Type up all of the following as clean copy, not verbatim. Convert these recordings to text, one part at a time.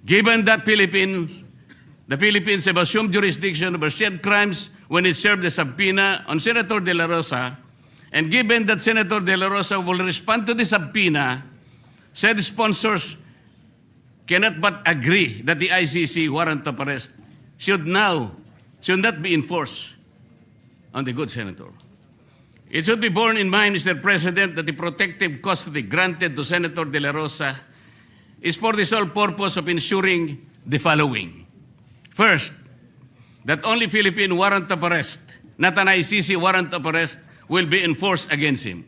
Given that the Philippines have assumed jurisdiction over said crimes when it served the subpoena on Senator De La Rosa, and given that Senator De La Rosa will respond to the subpoena, said sponsors cannot but agree that the ICC warrant of arrest should not be enforced on the good senator. It should be borne in mind, Mr. President, that the protective custody granted to Senator De La Rosa is for the sole purpose of ensuring the following. First, that only Philippine warrant of arrest, not an ICC warrant of arrest, will be enforced against him.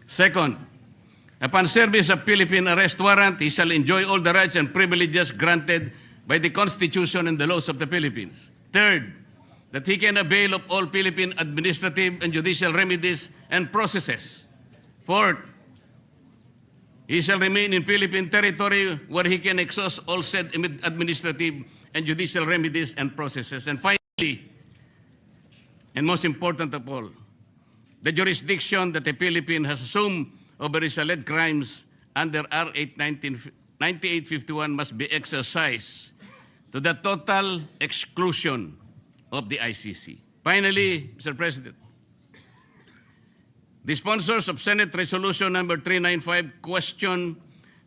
Second, upon service of Philippine arrest warrant, he shall enjoy all the rights and privileges granted by the Constitution and the laws of the Philippines. Third, that he can avail of all Philippine administrative and judicial remedies and processes. Fourth, he shall remain in Philippine territory where he can exhaust all said administrative and judicial remedies and processes. And finally, and most important of all, the jurisdiction that the Philippines has assumed over his alleged crimes under R. 9851 must be exercised to the total exclusion of the ICC. Finally, Mr. President, the sponsors of Senate Resolution number 395 question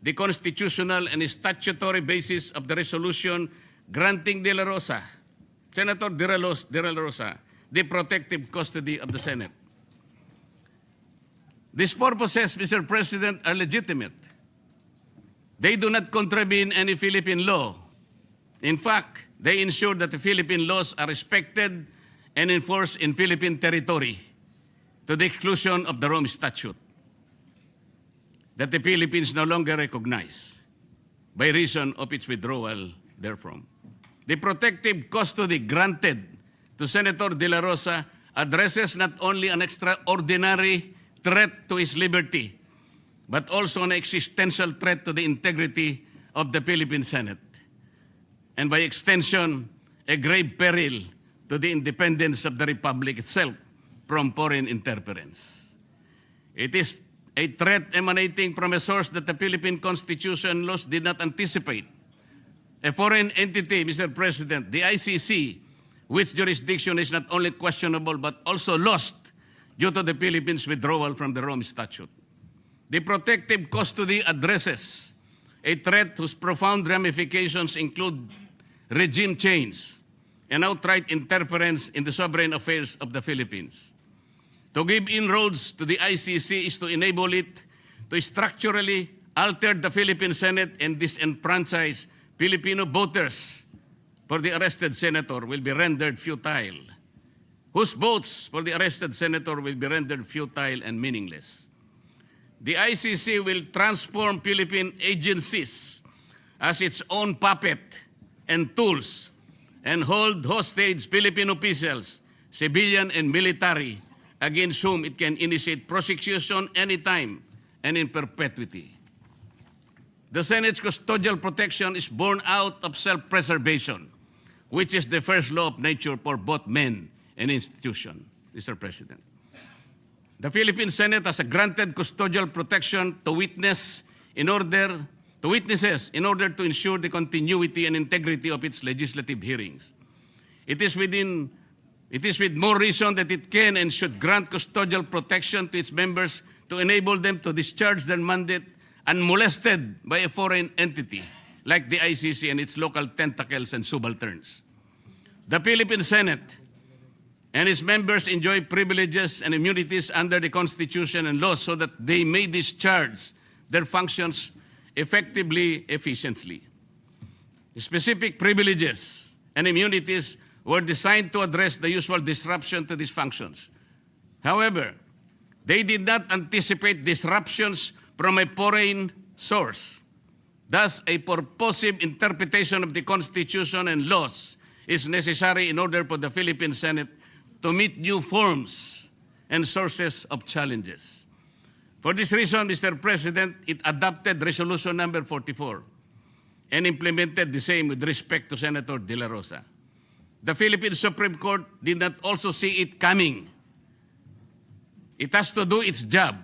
the constitutional and statutory basis of the resolution granting De La Rosa, Senator De La Rosa, the protective custody of the Senate. These purposes, Mr. President, are legitimate. They do not contravene any Philippine law. In fact, they ensure that the Philippine laws are respected and enforced in Philippine territory to the exclusion of the Rome Statute that the Philippines no longer recognize by reason of its withdrawal therefrom. The protective custody granted to Senator De La Rosa addresses not only an extraordinary threat to his liberty, but also an existential threat to the integrity of the Philippine Senate, and by extension, a grave peril to the independence of the Republic itself from foreign interference. It is a threat emanating from a source that the Philippine Constitution laws did not anticipate. A foreign entity, Mr. President, the ICC, which jurisdiction is not only questionable but also lost due to the Philippines' withdrawal from the Rome Statute. The protective custody addresses a threat whose profound ramifications include regime change and outright interference in the sovereign affairs of the Philippines. To give inroads to the ICC is to enable it to structurally alter the Philippine Senate and disenfranchise Filipino voters for the arrested senator will be rendered futile, whose votes for the arrested senator will be rendered futile and meaningless. The ICC will transform Philippine agencies as its own puppet and tools and hold hostage Philippine officials, civilian and military, against whom it can initiate prosecution anytime and in perpetuity. The Senate's custodial protection is born out of self-preservation, which is the first law of nature for both men and institution, Mr. President. The Philippine Senate has granted custodial protection to witnesses in order to ensure the continuity and integrity of its legislative hearings. It is with more reason that it can and should grant custodial protection to its members to enable them to discharge their mandate unmolested by a foreign entity like the ICC and its local tentacles and subalterns. The Philippine Senate and its members enjoy privileges and immunities under the Constitution and laws so that they may discharge their functions effectively, efficiently. Specific privileges and immunities were designed to address the usual disruption to these functions. However, they did not anticipate disruptions from a foreign source. Thus, a purposive interpretation of the Constitution and laws is necessary in order for the Philippine Senate to meet new forms and sources of challenges. For this reason, Mr. President, it adopted Resolution number 44 and implemented the same with respect to Senator De La Rosa. The Philippine Supreme Court did not also see it coming. It has to do its job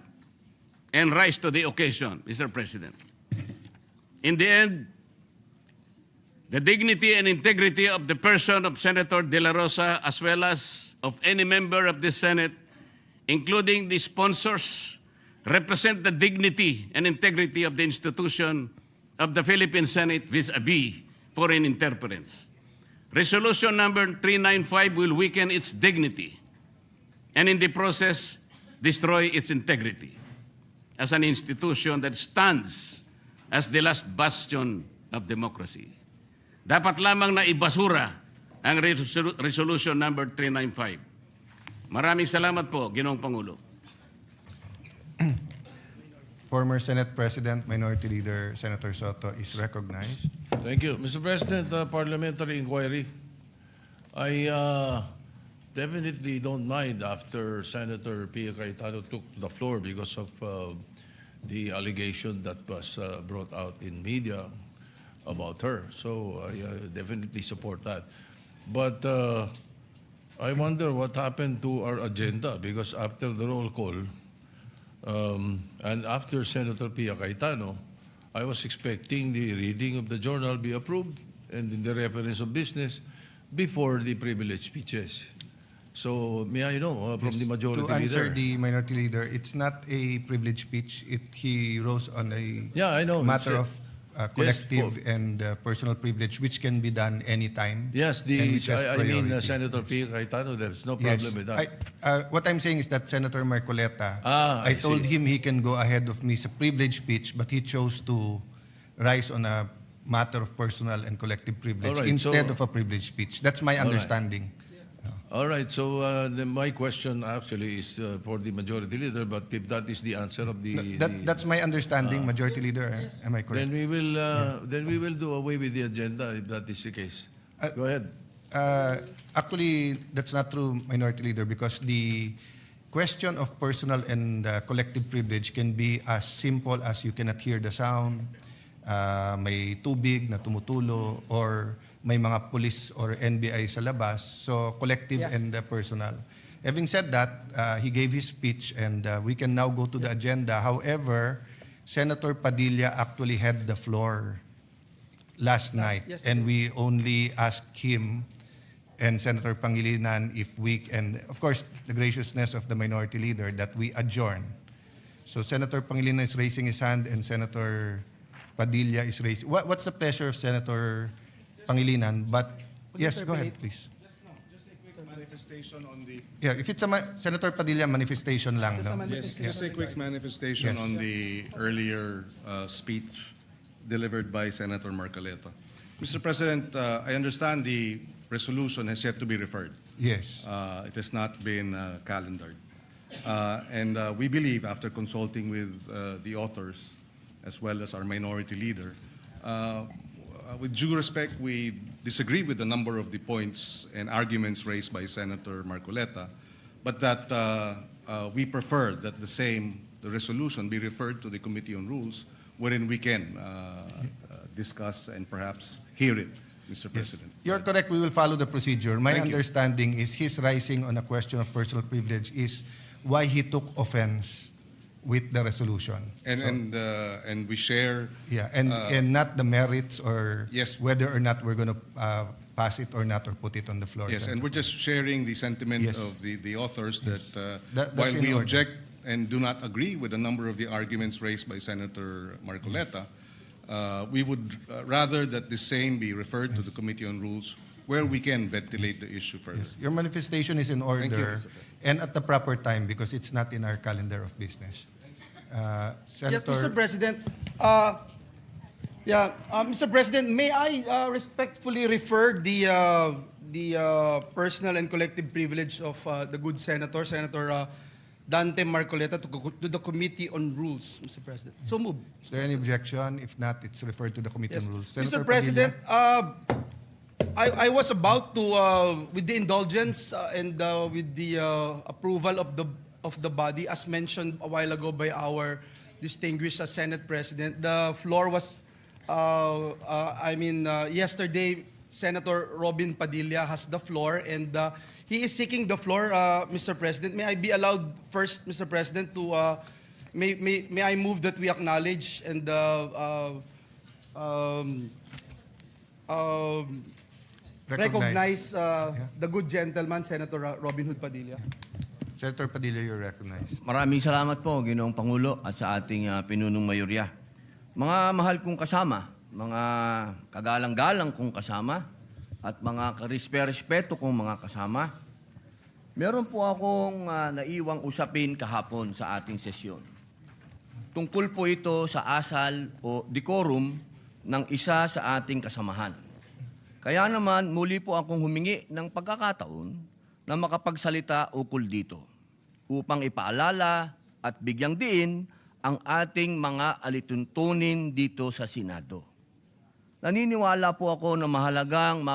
and rise to the occasion, Mr. President. In the end, the dignity and integrity of the person of Senator De La Rosa as well as of any member of the Senate, including the sponsors, represent the dignity and integrity of the institution of the Philippine Senate vis-a-vis foreign interference. Resolution number 395 will weaken its dignity and in the process destroy its integrity as an institution that stands as the last bastion of democracy. Dapat lamang na ibasura ang resolution number 395. Maraming salamat po, Ginoong Pangulo. Former Senate President, Minority Leader Senator Soto is recognized. Thank you. Mr. President, parliamentary inquiry. I definitely don't mind after Senator Pia Cayetano took the floor because of the allegation that was brought out in media about her. So I definitely support that. But I wonder what happened to our agenda because after the roll call and after Senator Pia Cayetano, I was expecting the reading of the journal be approved and in the reference of business before the privilege speeches. So may I know from the majority To answer leader? the Minority Leader, it's not a privilege speech. He rose on a Yeah, I know. matter It's, of collective and personal privilege, which can be done anytime. Yes, and which has I mean priority. Senator Pia Cayetano, there's no Yes. problem with that. What I'm saying is that Senator Marcoleta, I I told see. him he can go ahead of me sa privilege speech, but he chose to rise on a matter of personal and collective privilege All right, instead so- of a privilege speech. That's my right. understanding. All right, so my question actually is for the majority leader, but if that is the answer of the... That's my understanding, Majority Leader. Am I correct? then we will do away with the agenda if that is the case. Go ahead. Actually, that's not true, Minority Leader, because the question of personal and collective privilege can be as simple as you cannot hear the sound, may tubig na tumutulo, or may mga police or NBI sa labas. So, collective and personal. Having said that, he gave his speech and we can now go to the agenda. However, Senator Padilla actually had the floor last night, and we only asked him and Senator Pangilinan if we, and of course, the graciousness of the Minority Leader, that we adjourn. So Senator Pangilinan is raising his hand and Senator Padilla is raising. What's the pleasure of Senator Pangilinan? But yes, go ahead, please. Just a quick manifestation on the... Yeah, if it's a Senator Padilla manifestation lang, no? Yes, just a quick manifestation Yes. on the earlier speech delivered by Senator Marcoleta. Mr. President, I understand the resolution has yet to be referred. Yes. It has not been calendared. And we believe, after consulting with the authors, as well as our minority leader, with due respect, we disagree with a number of the points and arguments raised by Senator Marcoleta, but that we prefer that the resolution be referred to the Committee on Rules, wherein we can discuss and perhaps hear it, Mr. President. You're correct. We will follow the procedure. My Thank you. understanding is his rising on a question of personal privilege is why he took offense with the resolution. And we share. Yeah, and not the merits or Yes. whether or not we're going to pass it or not or put it on the floor. Yes, and we're just sharing the sentiment Yes. of the authors that That's while in we order. object and do not agree with a number of the arguments raised by Senator Marcoleta, we would rather that the same be referred to the Committee on Rules where we can ventilate the issue further. Your manifestation is in order Thank you, Mr. President. and at the proper time because it's not in our calendar of business. Yes, Senator, Mr. President. Mr. President, may I respectfully refer the personal and collective privilege of the good senator, Senator Dante Marcoleta, to the Committee on Rules, Mr. President. So move. is there any objection? If not, it's referred to the Committee Yes. on Rules. Mr. Senator President, Padilla? I was about to, with the indulgence and with the approval of the body, as mentioned a while ago by our distinguished Senate President, the floor was, yesterday, Senator Robin Padilla has the floor, and he is seeking the floor, Mr. President. May I be allowed first, Mr. President, to, may I move that we acknowledge and recognize the good gentleman, Senator Robin Hood Padilla. Senator Padilla, you're recognized. Maraming salamat po, Ginoong Pangulo, at sa ating pinunong mayorya. Mga mahal kong kasama, mga kagalang-galang kong kasama, at mga karespeto kong mga kasama, meron po akong naiwang usapin kahapon sa ating sesyon. Tungkol po ito sa asal o decorum ng isa sa ating kasamahan. Kaya naman, muli po akong humingi ng pagkakataon na makapagsalita ukol dito upang ipaalala at bigyang diin ang ating mga alituntunin dito sa Senado. Naniniwala po ako na mahalagang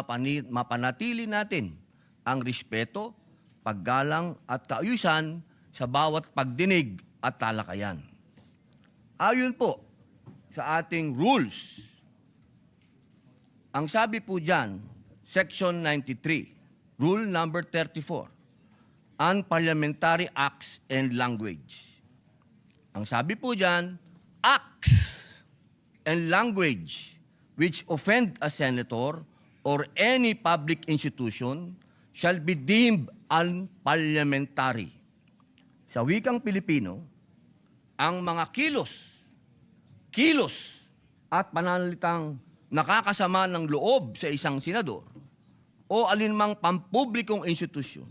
mapanatili natin ang respeto, paggalang at kaayusan sa bawat pagdinig at talakayan. Ayon po sa ating rules, ang sabi po dyan, Section 93, Rule number 34, Unparliamentary Acts and Language. Ang sabi po dyan, acts and language which offend a senator or any public institution shall be deemed unparliamentary. Sa wikang Pilipino, ang mga kilos at pananalitang nakakasama ng loob sa isang senador o alinmang pampublikong institusyon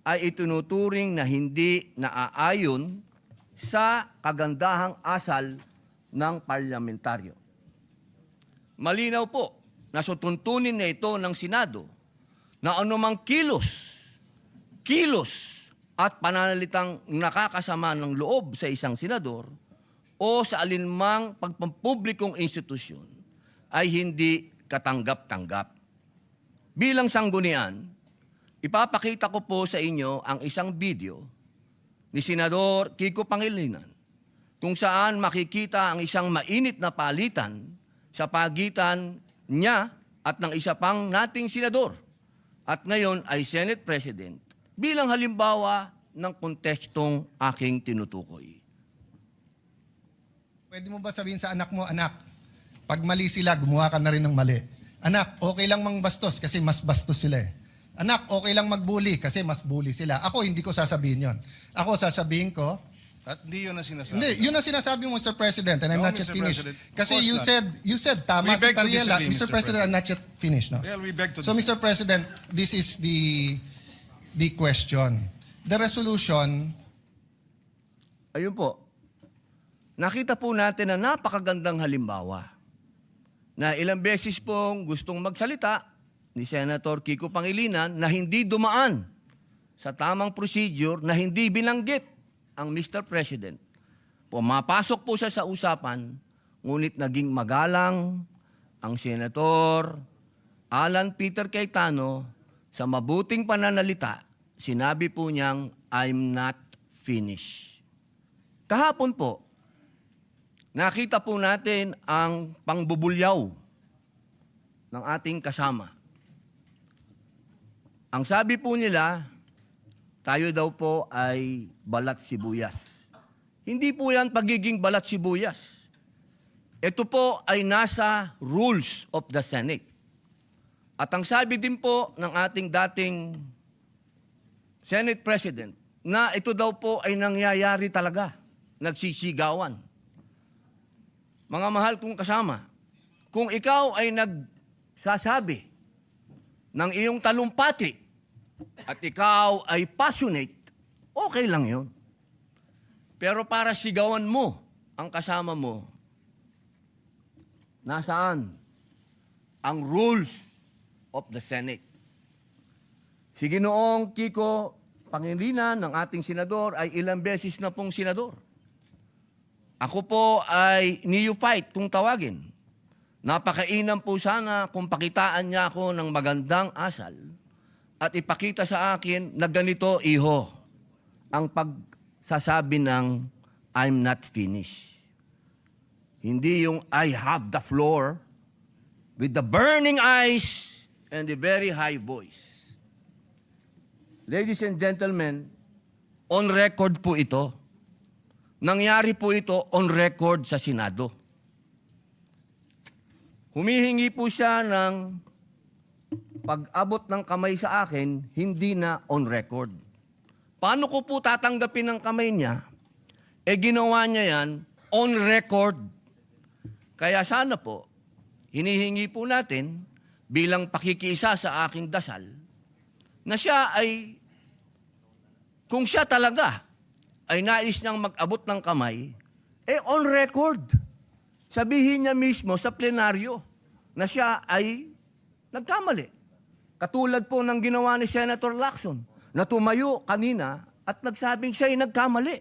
ay itinuturing na hindi naaayon sa kagandahang asal ng parlamentaryo. Malinaw po na sutuntunin na ito ng Senado na anumang kilos at pananalitang nakakasama ng loob sa isang senador o sa alinmang pagpampublikong institusyon ay hindi katanggap-tanggap. Bilang sanggunian, ipapakita ko po sa inyo ang isang video ni Senador Kiko Pangilinan kung saan makikita ang isang mainit na palitan sa pagitan niya at ng isa pang nating senador at ngayon ay Senate President bilang halimbawa ng kontekstong aking tinutukoy. Pwede mo ba sabihin sa anak mo, anak, pag mali sila, gumawa ka na rin ng mali. Anak, okay lang mangbastos kasi mas bastos sila eh. Anak, okay lang magbully kasi mas bully sila. Ako, hindi ko sasabihin yon. Ako, sasabihin ko, At hindi yun ang sinasabi. hindi, yun ang sinasabi mo, Mr. President, and I'm No, not yet Mr. finished. President. Of Kasi course you said, tama We si beg to Tariela. disagree, Mr. President, I'm not yet finished. No? Well, we beg to So, disagree. Mr. President, this is the question. The resolution, Ayun po, nakita po natin na napakagandang halimbawa na ilang beses pong gustong magsalita ni Senator Kiko Pangilinan na hindi dumaan sa tamang procedure na hindi binanggit ang Mr. President. Pumapasok po siya sa usapan, ngunit naging magalang ang Senator Alan Peter Cayetano sa mabuting pananalita. Sinabi po niyang, I'm not finished. Kahapon po, nakita po natin ang pangbubulyaw ng ating kasama. Ang sabi po nila, tayo daw po ay balat sibuyas. Hindi po yan pagiging balat sibuyas. Ito po ay nasa rules of the Senate. At ang sabi din po ng ating dating Senate President, na ito daw po ay nangyayari talaga, nagsisigawan. Mga mahal kong kasama, kung ikaw ay nagsasabi ng iyong talumpati at ikaw ay passionate, okay lang yun. Pero para sigawan mo ang kasama mo, nasaan ang rules of the Senate? Si Ginoong Kiko Pangilinan ng ating senador ay ilang beses na pong senador. Ako po ay neophyte kung tawagin. Napakainam po sana kung pakitaan niya ako ng magandang asal at ipakita sa akin na ganito, iho, ang pagsasabi ng I'm not finished. Hindi yung I have the floor with the burning eyes and the very high voice. Ladies and gentlemen, on record po ito. Nangyari po ito on record sa Senado. Humihingi po siya ng pag-abot ng kamay sa akin, hindi na on record. Paano ko po tatanggapin ng kamay niya? Ginawa niya yan on record. Kaya sana po, hinihingi po natin bilang pakikiisa sa aking dasal, na siya ay, kung siya talaga ay nais niyang mag-abot ng kamay, on record. Sabihin niya mismo sa plenaryo na siya ay nagkamali. Katulad po ng ginawa ni Senator Lacson na tumayo kanina at nagsabing siya ay nagkamali.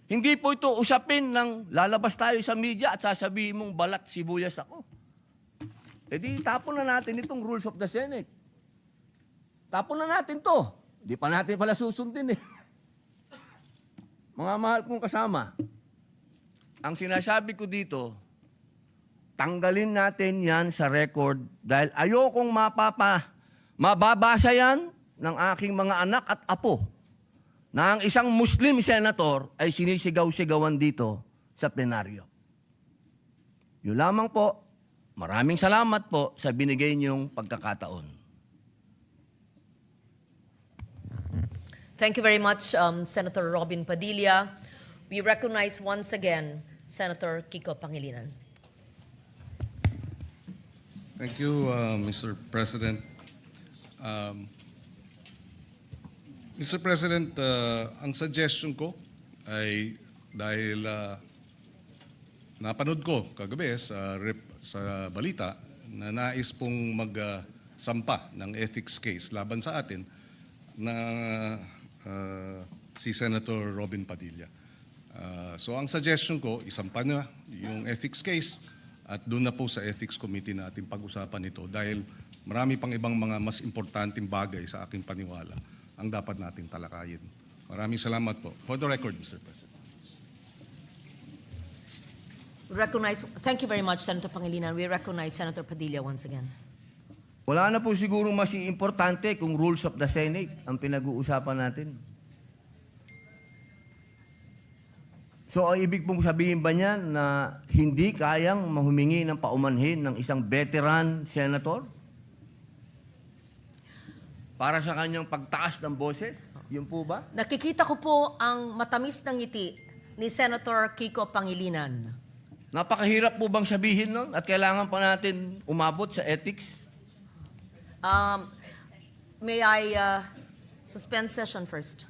Hindi po ito usapin ng lalabas tayo sa media at sasabihin mong balat sibuyas ako. Di tapon na natin itong rules of the Senate. Tapon na natin to. Di pa natin pala susundin eh. Mga mahal kong kasama, ang sinasabi ko dito, tanggalin natin yan sa record dahil ayokong mababasa yan ng aking mga anak at apo na ang isang Muslim senator ay sinisigaw-sigawan dito sa plenaryo. Yun lamang po. Maraming salamat po sa binigay niyong pagkakataon. Thank you very much, Senator Robin Padilla. We recognize once again Senator Kiko Pangilinan. Thank you, Mr. President. Mr. President, ang suggestion ko ay dahil napanood ko kagabi sa balita na nais pong magsampa ng ethics case laban sa atin na si Senator Robin Padilla. So ang suggestion ko, isampa na yung ethics case at doon na po sa ethics committee natin pag-usapan ito dahil marami pang ibang mga mas importanteng bagay sa aking paniwala ang dapat nating talakayin. Maraming salamat po. For the record, Mr. President. Thank you very much, Senator Pangilinan. We recognize Senator Padilla once again. Wala na po siguro mas importante kung rules of the Senate ang pinag-uusapan natin. So, ang ibig pong sabihin ba niyan na hindi kayang mahumingi ng paumanhin ng isang veteran senator? Para sa kanyang pagtaas ng boses? Yun po ba? Nakikita ko po ang matamis ng ngiti ni Senator Kiko Pangilinan. Napakahirap po bang sabihin nun? At kailangan pa natin umabot sa ethics? May I suspend session first?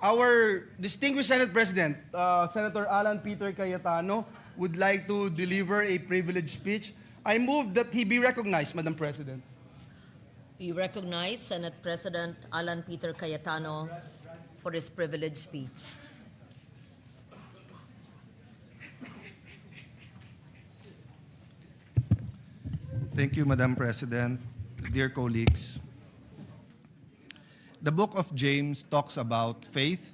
our distinguished Senate President, Senator Alan Peter Cayetano, would like to deliver a privileged speech. I move that he be recognized, Madam President. We recognize Senate President Alan Peter Cayetano for his privileged speech. Thank you, Madam President. Dear colleagues, the book of James talks about faith,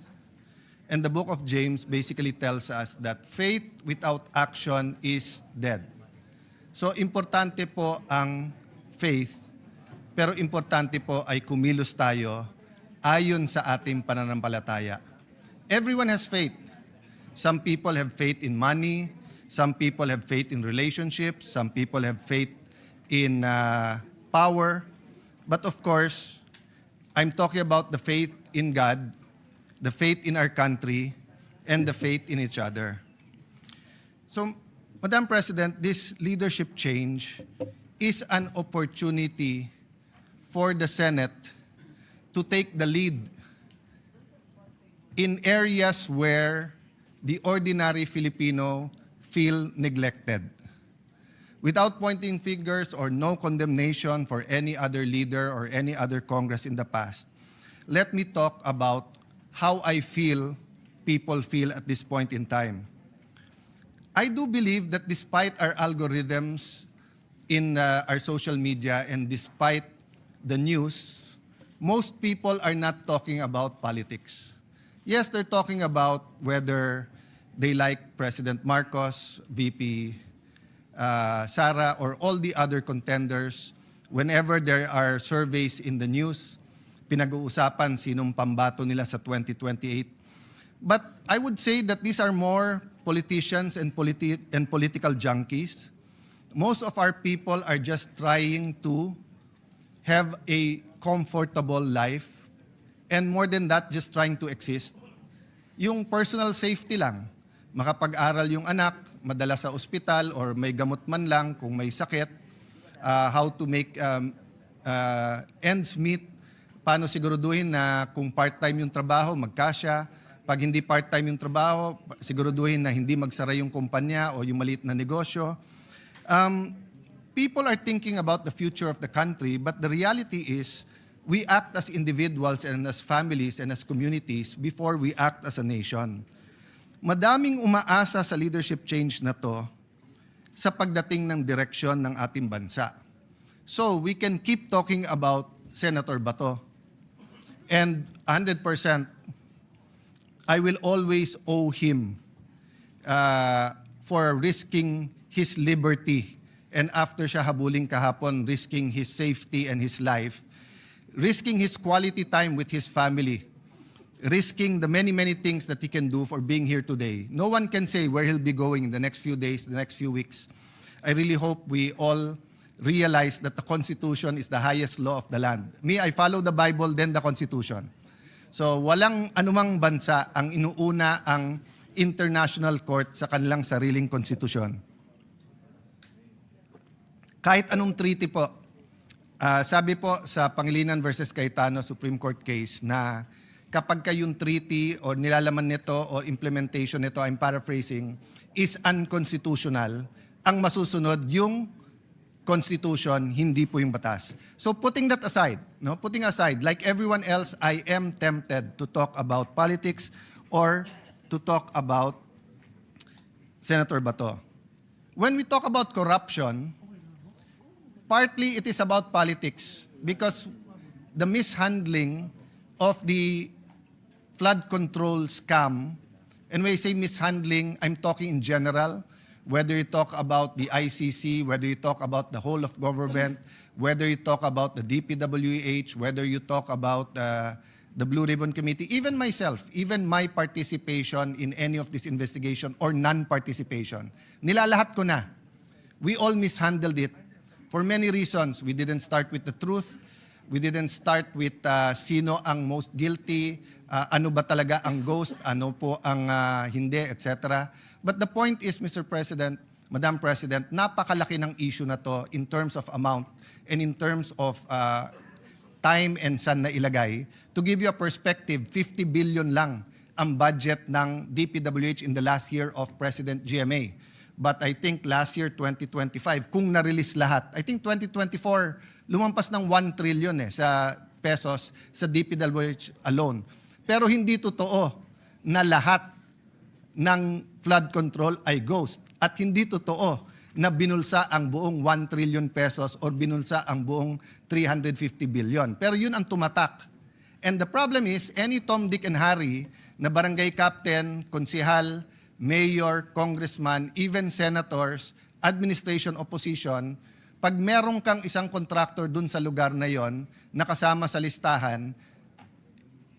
and the book of James basically tells us that faith without action is dead. So, importante po ang faith, pero importante po ay kumilos tayo ayon sa ating pananampalataya. Everyone has faith. Some people have faith in money, some people have faith in relationships, some people have faith in power. But of course, I'm talking about the faith in God, the faith in our country, and the faith in each other. So, Madam President, this leadership change is an opportunity for the Senate to take the lead in areas where the ordinary Filipino feel neglected. Without pointing fingers or no condemnation for any other leader or any other Congress in the past, let me talk about how I feel people feel at this point in time. I do believe that despite our algorithms in our social media and despite the news, most people are not talking about politics. Yes, they're talking about whether they like President Marcos, VP Sara, or all the other contenders. Whenever there are surveys in the news, pinag-uusapan sinong pambato nila sa 2028. But I would say that these are more politicians and political junkies. Most of our people are just trying to have a comfortable life, and more than that, just trying to exist. Yung personal safety lang, makapag-aral yung anak, madala sa ospital or may gamot man lang kung may sakit, how to make ends meet, paano siguraduhin na kung part-time yung trabaho, magkasya, pag hindi part-time yung trabaho, siguraduhin na hindi magsara yung kumpanya o yung maliit na negosyo. People are thinking about the future of the country, but the reality is we act as individuals and as families and as communities before we act as a nation. Madaming umaasa sa leadership change na to sa pagdating ng direksyon ng ating bansa. So we can keep talking about Senator Bato. And 100%, I will always owe him for risking his liberty. And after siya habuling kahapon, risking his safety and his life, risking his quality time with his family, risking the many, many things that he can do for being here today. No one can say where he'll be going in the next few days, the next few weeks. I really hope we all realize that the Constitution is the highest law of the land. Me, I follow the Bible, then the Constitution. So walang anumang bansa ang inuuna ang international court sa kanilang sariling konstitusyon. Kahit anong treaty po, sabi po sa Pangilinan versus Cayetano Supreme Court case na kapag kayong treaty o nilalaman nito o implementation nito, I'm paraphrasing, is unconstitutional, ang masusunod yung Constitution, hindi po yung batas. So putting that aside, putting aside, like everyone else, I am tempted to talk about politics or to talk about Senator Bato. When we talk about corruption, partly it is about politics because the mishandling of the flood control scam, and when I say mishandling, I'm talking in general, whether you talk about the ICC, whether you talk about the whole of government, whether you talk about the DPWH, whether you talk about the Blue Ribbon Committee, even myself, even my participation in any of this investigation or non-participation, nilalahat ko na. We all mishandled it for many reasons. We didn't start with the truth. We didn't start with sino ang most guilty, ano ba talaga ang ghost, ano po ang hindi, etc. But the point is, Mr. President, Madam President, napakalaki ng issue na to in terms of amount and in terms of time and saan na ilagay. To give you a perspective, 50 billion lang ang budget ng DPWH in the last year of President GMA. But I think last year, 2025, kung na-release lahat, I think 2024, lumampas ng 1 trillion sa pesos sa DPWH alone. Pero hindi totoo na lahat ng flood control ay ghost. At hindi totoo na binulsa ang buong 1 trillion pesos or binulsa ang buong 350 billion. Pero yun ang tumatak. And the problem is, any Tom, Dick, and Harry na barangay captain, konsihal, mayor, congressman, even senators, administration, opposition, pag merong kang isang contractor dun sa lugar na yon, nakasama sa listahan,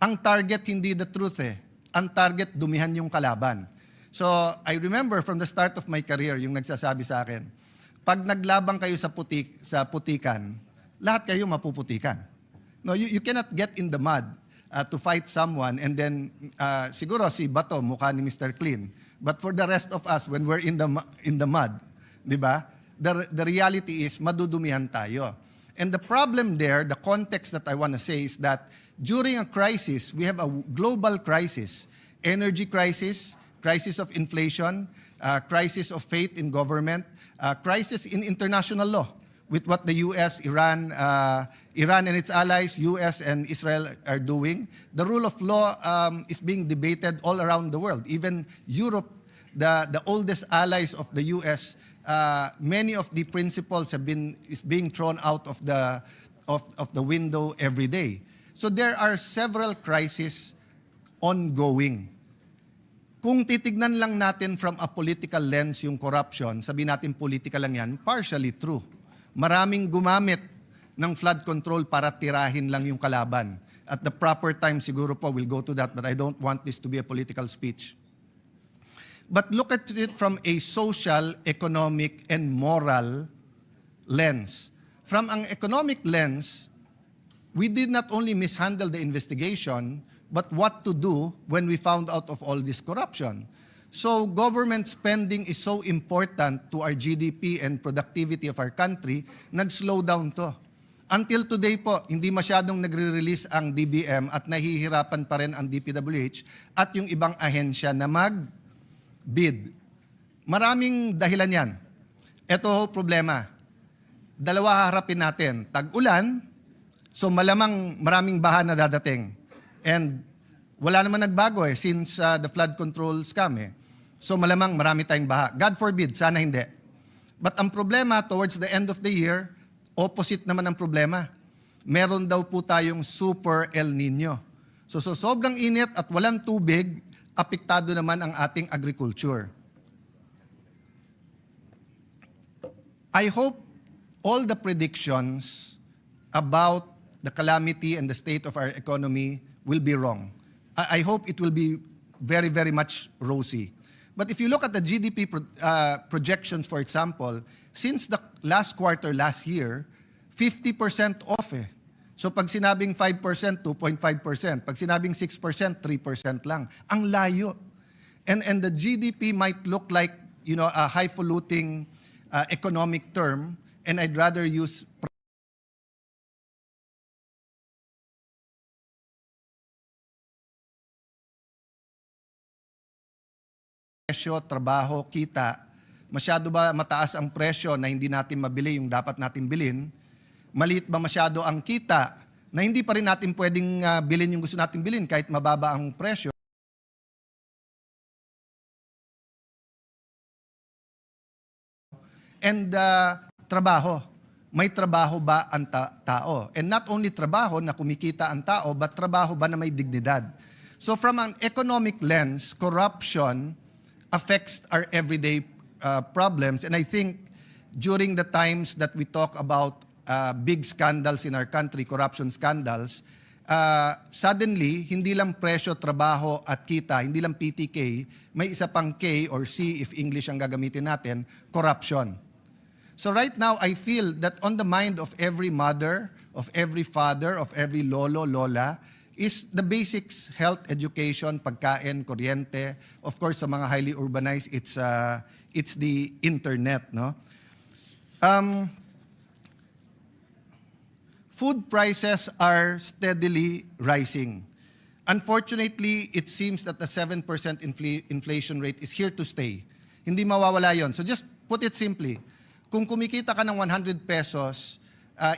ang target hindi the truth eh. Ang target, dumihan yung kalaban. So, I remember from the start of my career, yung nagsasabi sa akin, pag naglabang kayo sa putikan, lahat kayo mapuputikan. No, you cannot get in the mud to fight someone and then siguro si Bato mukha ni Mr. Clean. But for the rest of us, when we're in the mud, di ba? The reality is madudumihan tayo. And the problem there, the context that I want to say is that during a crisis, we have a global crisis, energy crisis, crisis of inflation, crisis of faith in government, crisis in international law with what the US, Iran and its allies, US and Israel are doing. The rule of law is being debated all around the world. Even Europe, the oldest allies of the US, many of the principles is being thrown out of the window every day. So there are several crises ongoing. Kung titignan lang natin from a political lens yung corruption, sabihin natin political lang yan, partially true. Maraming gumamit ng flood control para tirahin lang yung kalaban. At the proper time siguro po, we'll go to that, but I don't want this to be a political speech. But look at it from a social, economic, and moral lens. From an economic lens, we did not only mishandle the investigation, but what to do when we found out of all this corruption. So government spending is so important to our GDP and productivity of our country, nag-slow down to. Until today po, hindi masyadong nagre-release ang DBM at nahihirapan pa rin ang DPWH at yung ibang ahensya na mag-bid. Maraming dahilan yan. Ito ho problema. Dalawa harapin natin. Tag-ulan, so malamang maraming baha na dadating. And wala naman nagbago since the flood control scam So malamang marami tayong baha. God forbid, sana hindi. But ang problema towards the end of the year, opposite naman ang problema. Meron daw po tayong super El Nino. So sobrang init at walang tubig, apektado naman ang ating agriculture. I hope all the predictions about the calamity and the state of our economy will be wrong. I hope it will be very, very much rosy. But if you look at the GDP projections, for example, since the last quarter last year, 50% off So pag sinabing 5%, 2.5%. Pag sinabing 6%, 3% lang. Ang layo. And the GDP might look like, a highfalutin economic term, and I'd rather use presyo, trabaho, kita, masyado ba mataas ang presyo na hindi natin mabili yung dapat natin bilhin? Maliit ba masyado ang kita na hindi pa rin natin pwedeng bilhin yung gusto natin bilhin kahit mababa ang presyo? And trabaho. May trabaho ba ang tao? And not only trabaho na kumikita ang tao, but trabaho ba na may dignidad? So from an economic lens, corruption affects our everyday problems. And I think during the times that we talk about big scandals in our country, corruption scandals, suddenly, hindi lang presyo, trabaho at kita, hindi lang PTK, may isa pang K or C if English ang gagamitin natin, corruption. So right now, I feel that on the mind of every mother, of every father, of every lolo, lola, is the basics, health, education, pagkain, kuryente. Of course, sa mga highly urbanized, it's the internet, no? food prices are steadily rising. Unfortunately, it seems that the 7% inflation rate is here to stay. Hindi mawawala yon. So just put it simply, kung kumikita ka ng 100 pesos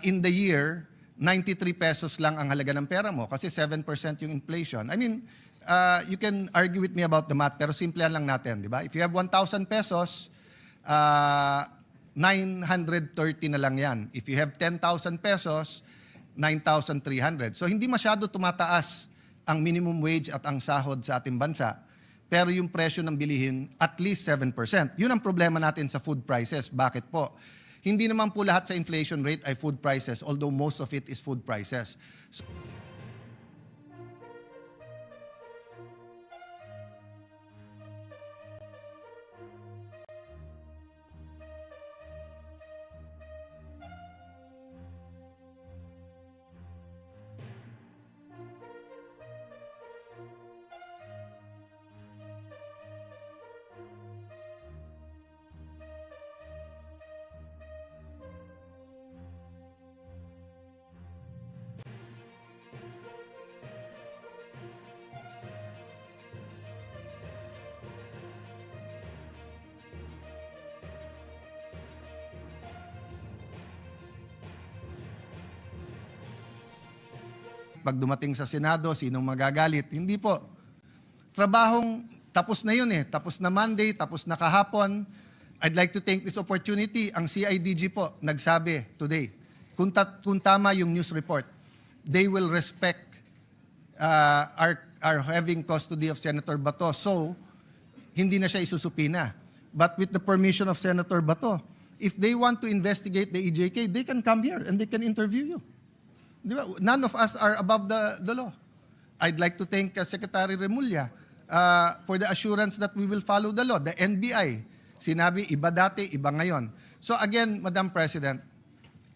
in the year, 93 pesos lang ang halaga ng pera mo kasi 7% yung inflation. I mean, you can argue with me about the math, pero simplihan lang natin, di ba? If you have 1,000 pesos, 930 na lang yan. If you have 10,000 pesos, 9,300. So hindi masyado tumataas ang minimum wage at ang sahod sa ating bansa. Pero yung presyo ng bilihin, at least 7%. Yun ang problema natin sa food prices. Bakit po? Hindi naman po lahat sa inflation rate ay food prices, although most of it is food prices. So, pag dumating sa Senado, sinong magagalit? Hindi po. Trabahong tapos na yun eh. Tapos na Monday, tapos na kahapon. I'd like to take this opportunity. Ang CIDG po nagsabi today, kung tama yung news report, they will respect our having custody of Senator Bato. So, hindi na siya isusupina. But with the permission of Senator Bato, if they want to investigate the EJK, they can come here and they can interview you. Di ba? None of us are above the law. I'd like to thank Secretary Remulla for the assurance that we will follow the law. The NBI, sinabi iba dati, iba ngayon. So again, Madam President,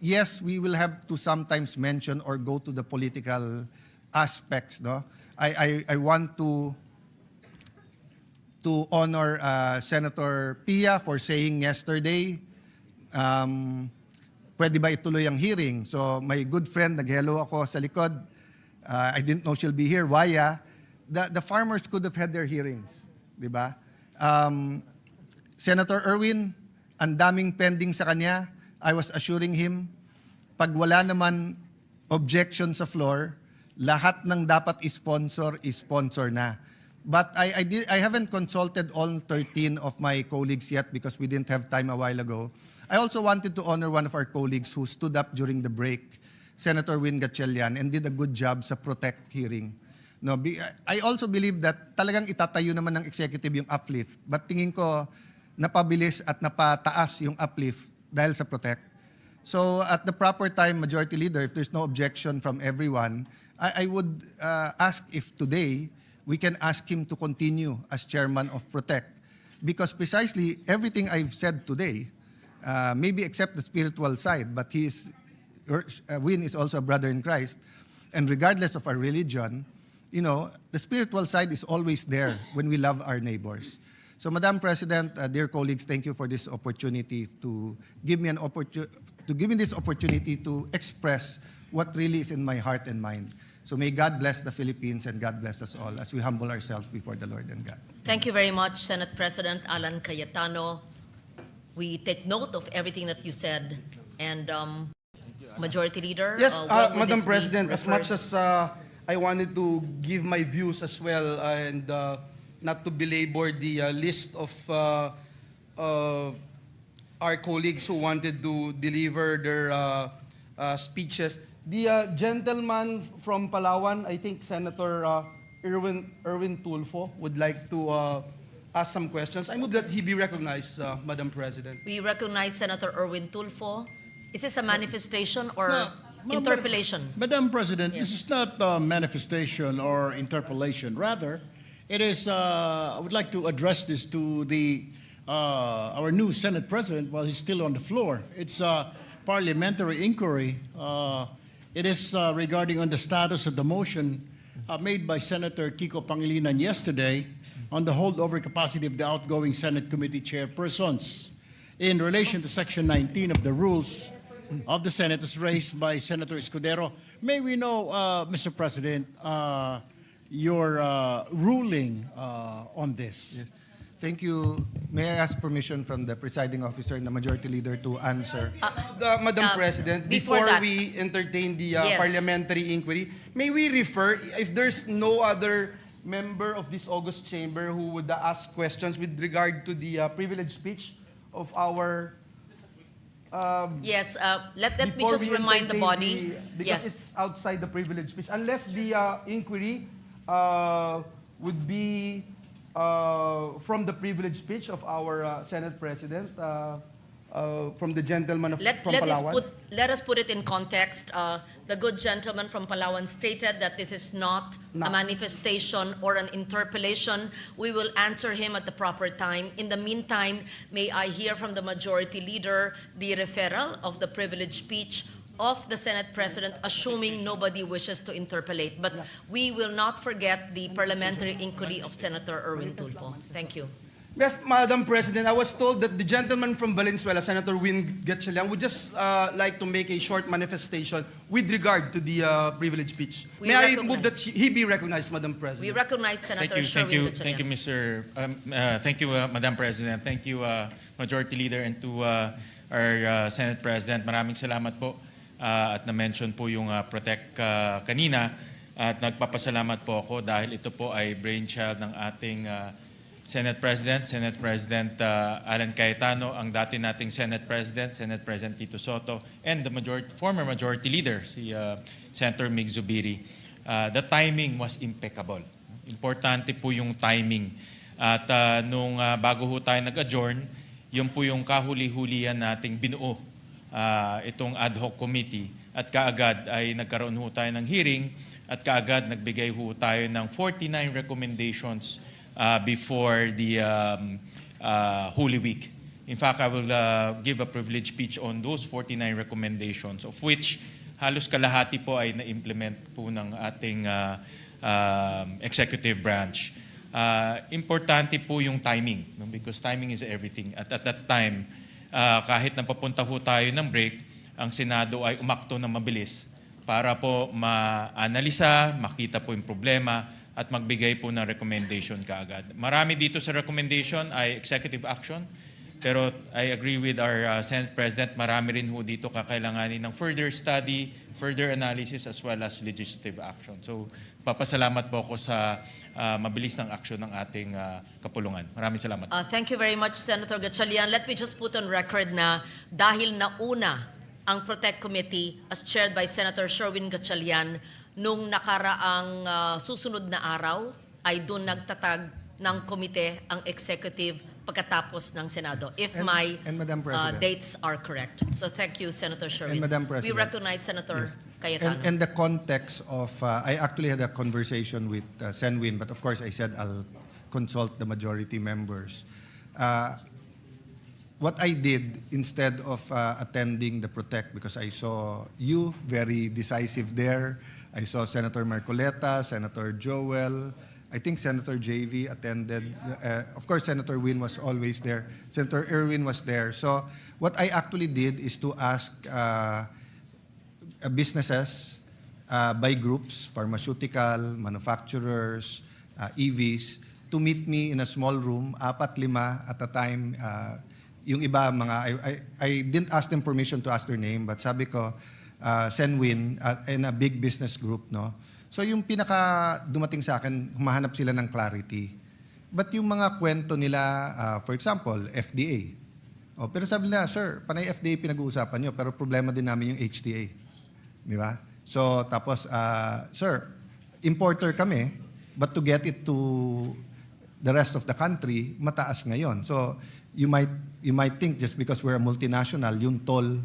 yes, we will have to sometimes mention or go to the political aspects. No, I want to honor Senator Pia for saying yesterday, pwede ba ituloy ang hearing? So my good friend, nag-hello ako sa likod. I didn't know she'll be here. Waya, the farmers could have had their hearings. Di ba? Senator Erwin, ang daming pending sa kanya. I was assuring him, pag wala naman objection sa floor, lahat ng dapat i-sponsor na. But I haven't consulted all 13 of my colleagues yet because we didn't have time a while ago. I also wanted to honor one of our colleagues who stood up during the break, Senator Win Gatchalian, and did a good job sa Protect hearing. No, I also believe that talagang itatayo naman ng executive yung uplift. But tingin ko, napabilis at napataas yung uplift dahil sa Protect. So at the proper time, Majority Leader, if there's no objection from everyone, I would ask if today we can ask him to continue as chairman of Protect. Because precisely everything I've said today, maybe except the spiritual side, but Win is also a brother in Christ. And regardless of our religion, you know, the spiritual side is always there when we love our neighbors. So, Madam President, dear colleagues, thank you for this opportunity to give me this opportunity to express what really is in my heart and mind. So may God bless the Philippines and God bless us all as we humble ourselves before the Lord and God. Thank you very much, Senate President Alan Cayetano. We take note of everything that you said. And Majority Leader? Yes, when would Madam this be President, as referred? much as I wanted to give my views as well and not to belabor the list of our colleagues who wanted to deliver their speeches, the gentleman from Palawan, I think Senator Erwin Tulfo, would like to ask some questions. I move that he be recognized, Madam President. We recognize Senator Erwin Tulfo. Is this a manifestation or No, interpellation? Madam President, Yes. this is not a manifestation or interpellation. Rather, it is, I would like to address this to our new Senate President while he's still on the floor. It's a parliamentary inquiry. It is regarding on the status of the motion made by Senator Kiko Pangilinan yesterday on the holdover capacity of the outgoing Senate committee chairpersons in relation to Section 19 of the rules of the Senate is raised by Senator Escudero. May we know, Mr. President, your ruling on this? Yes. Thank you. May I ask permission from the presiding officer and the majority leader to answer? Madam President, before before that- we entertain the Yes. parliamentary inquiry, may we refer, if there's no other member of this August chamber who would ask questions with regard to the privilege speech of our... Yes, let me before just we remind the entertain body. because Yes. it's outside the privilege speech. Unless the inquiry would be from the privilege speech of our Senate President, from the gentleman from Palawan. Let us put it in context. The good gentleman from Palawan stated that this is not a manifestation or an interpellation. We will answer him at the proper time. In the meantime, may I hear from the majority leader the referral of the privilege speech of the Senate President, assuming nobody wishes to interpellate. But we will not forget the parliamentary inquiry of Senator Erwin Tulfo. Thank you. Yes, Madam President, I was told that the gentleman from Valenzuela, Senator Win Gatchalian, would just like to make a short manifestation with regard to the privilege speech. We May I recognize. move that he be recognized, Madam We President? recognize Senator Sherwin Gatchalian. Thank you, Mr. Thank you, Madam President. Thank you, Majority Leader, and to our Senate President. Maraming salamat po at na-mention po yung Protect kanina at nagpapasalamat po ako dahil ito po ay brainchild ng ating Senate President Alan Cayetano, ang dati nating Senate President Tito Soto, and the former Majority Leader, si Senator Mig Zubiri. The timing was impeccable. Importante po yung timing. At nung bago ho tayo nag-adjourn, yun po yung kahuli-hulian nating binuo itong ad hoc committee. At kaagad ay nagkaroon ho tayo ng hearing at kaagad nagbigay ho tayo ng 49 recommendations before the Holy Week. In fact, I will give a privilege speech on those 49 recommendations, of which halos kalahati po ay na-implement po ng ating executive branch. Importante po yung timing, no? Because timing is everything. At that time, kahit napapunta ho tayo ng break, ang Senado ay umakto ng mabilis para po ma-analisa, makita po yung problema, at magbigay po ng recommendation kaagad. Marami dito sa recommendation ay executive action, pero I agree with our Senate President, marami rin ho dito kakailanganin ng further study, further analysis, as well as legislative action. So, papasalamat po ako sa mabilis ng action ng ating kapulungan. Maraming salamat. Thank you very much, Senator Gatchalian. Let me just put on record na dahil nauna ang Protect Committee as chaired by Senator Sherwin Gatchalian, nung nakaraang susunod na araw ay doon nagtatag ng komite ang executive pagkatapos ng Senado, if my Madam President. dates are correct. So thank you, Senator Sherwin. Madam We President. recognize Senator Cayetano. And the context of, I actually had a conversation with Senwin, but of course I said I'll consult the majority members. What I did, instead of attending the Protect, because I saw you very decisive there, I saw Senator Marcoleta, Senator Joel, I think Senator JV attended. Of course, Senator Win was always there. Senator Erwin was there. So what I actually did is to ask businesses by groups, pharmaceutical, manufacturers, EVs, to meet me in a small room, 4-5 at a time. Yung iba, I didn't ask them permission to ask their name, but sabi ko, Senwin, in a big business group, no? So yung pinaka dumating sa akin, humahanap sila ng clarity. But yung mga kwento nila, for example, FDA. Pero sabi nila, sir, panay FDA pinag-uusapan nyo, pero problema din namin yung HTA. Di ba? So tapos, sir, importer kami, but to get it to the rest of the country, mataas ngayon. So you might think just because we're a multinational, yung toll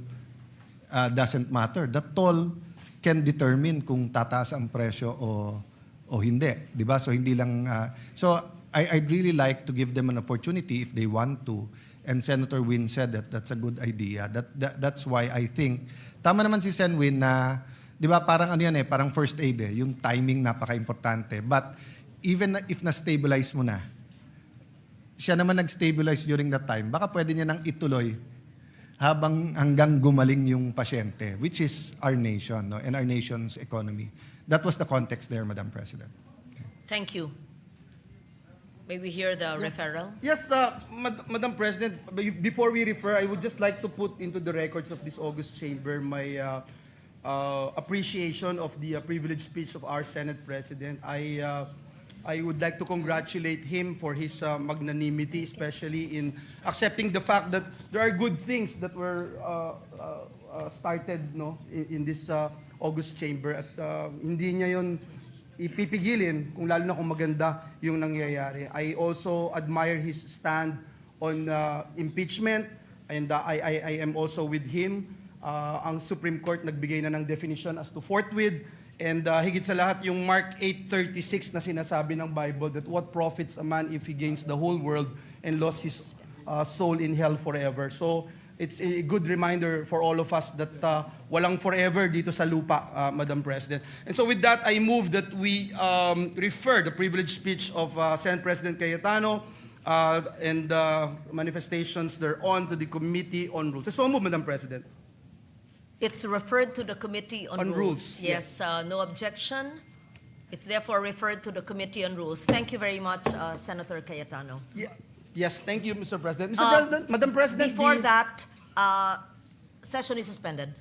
doesn't matter. The toll can determine kung tataas ang presyo o hindi, 'di ba? So hindi lang so I'd really like to give them an opportunity if they want to. And Senator Win said that that's a good idea. That's why I think tama naman si Sen Win na 'di ba parang ano yan parang first aid yung timing napaka-importante. But even if na-stabilize mo na, siya naman nag-stabilize during that time, baka pwede niya nang ituloy habang hanggang gumaling yung pasyente, which is our nation, no, and our nation's economy. That was the context there, Madam President. Thank you. May we hear the referral? Yes, Madam President, before we refer, I would just like to put into the records of this August chamber my appreciation of the privileged speech of our Senate President. I would like to congratulate him for his magnanimity, especially in accepting the fact that there are good things that were started, no, in this August chamber, at hindi niya yon ipipigilin, kung lalo na kung maganda yung nangyayari. I also admire his stand on impeachment, and I am also with him. Ang Supreme Court nagbigay na ng definition as to forthwith, and higit sa lahat yung Mark 8:36 na sinasabi ng Bible, that what profits a man if he gains the whole world and lost his soul in hell forever. So it's a good reminder for all of us that walang forever dito sa lupa, Madam President. And so with that, I move that we refer the privileged speech of Senate President Cayetano and manifestations thereon to the Committee on Rules. So move, Madam President. It's referred to the Committee on Rules, Yes, no objection. It's therefore referred to the Committee on Rules. Thank you very much, Senator Cayetano. Yes, thank you, Mr. President. Mr. President, Madam President. Before that, session is suspended.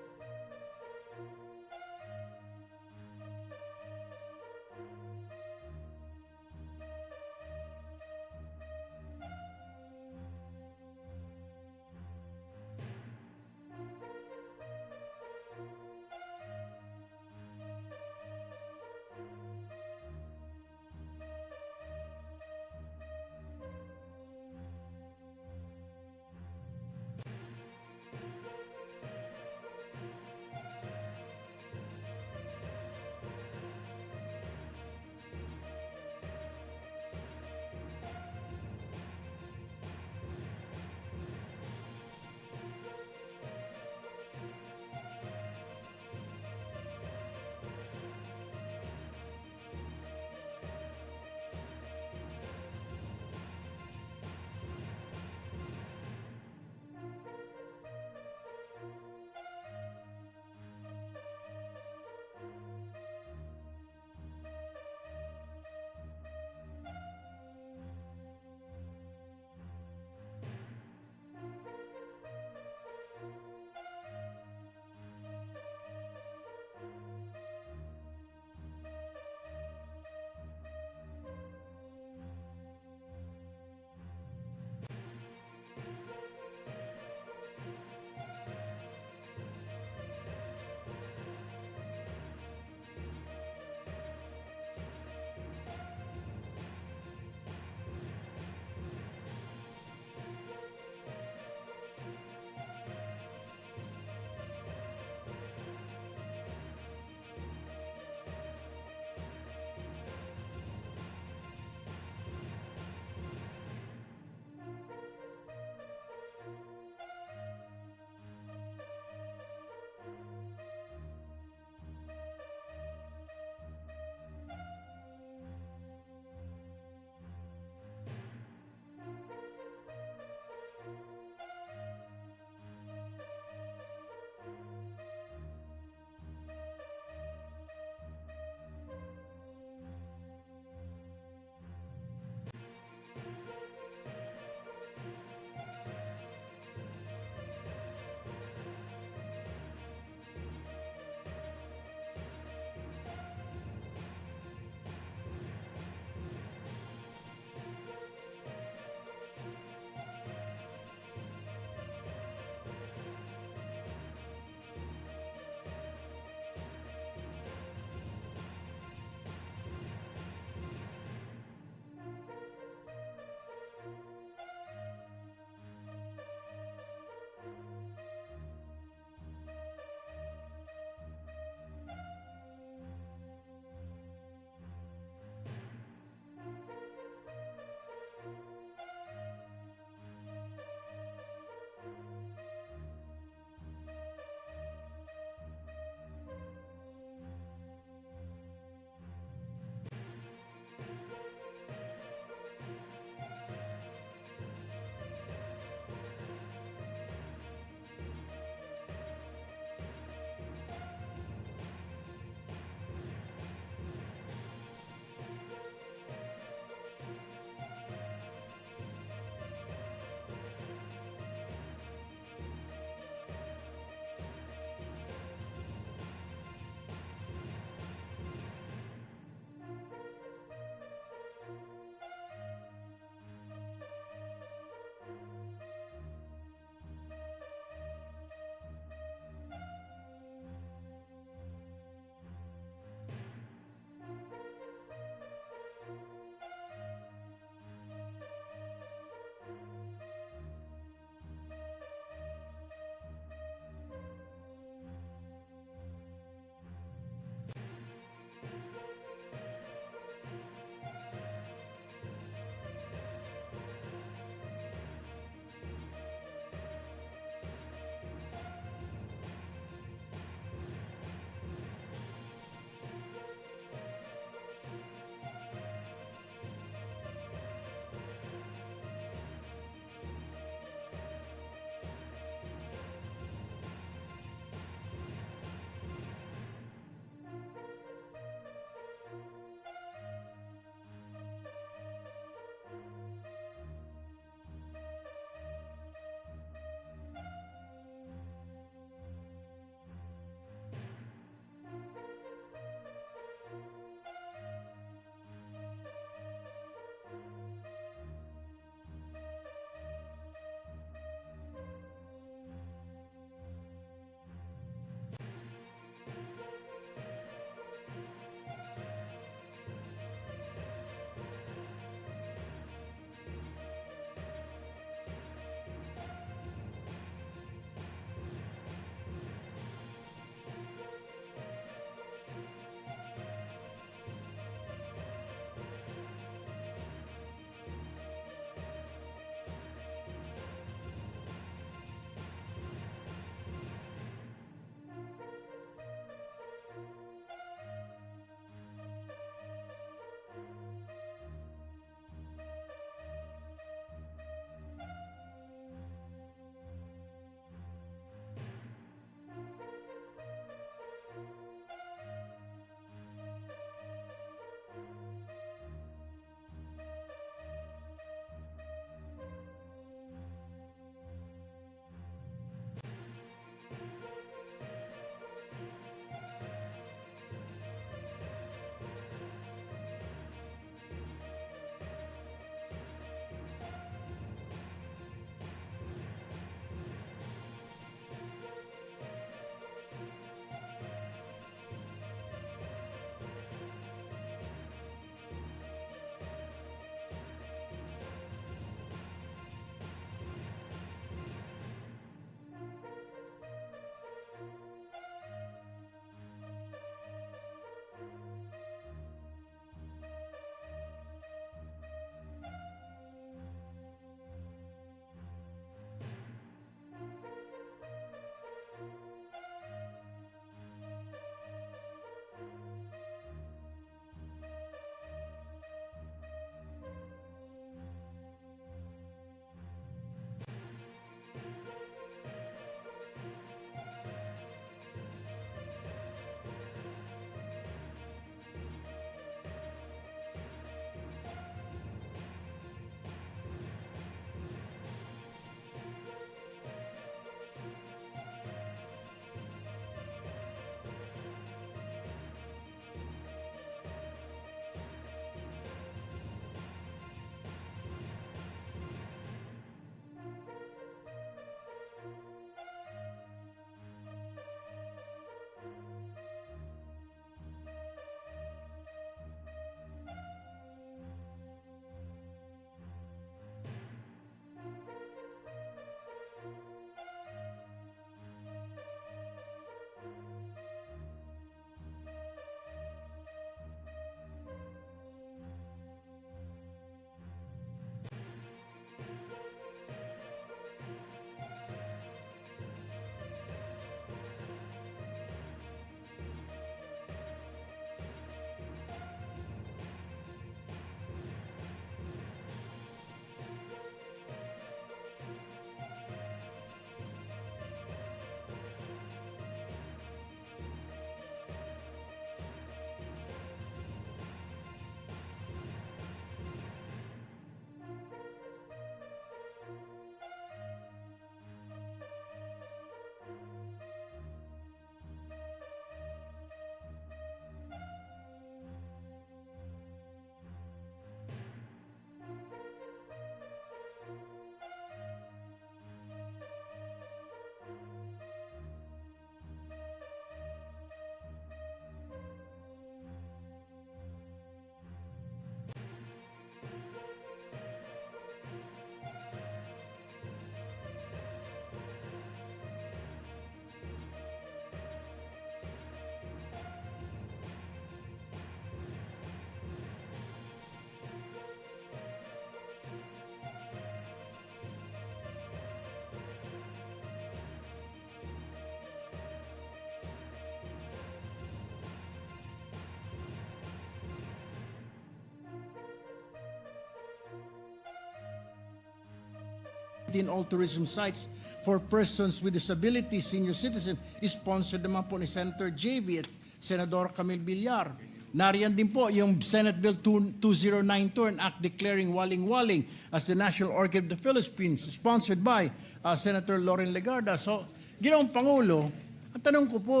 in all tourism sites for persons with disabilities, senior citizen, is sponsored naman po ni Senator JV at Senador Camille Villar. Nariyan din po yung Senate Bill 2092, an act declaring Waling-Waling as the National Orchid of the Philippines, sponsored by Senator Loren Legarda. So, Ginoong Pangulo, ang tanong ko po,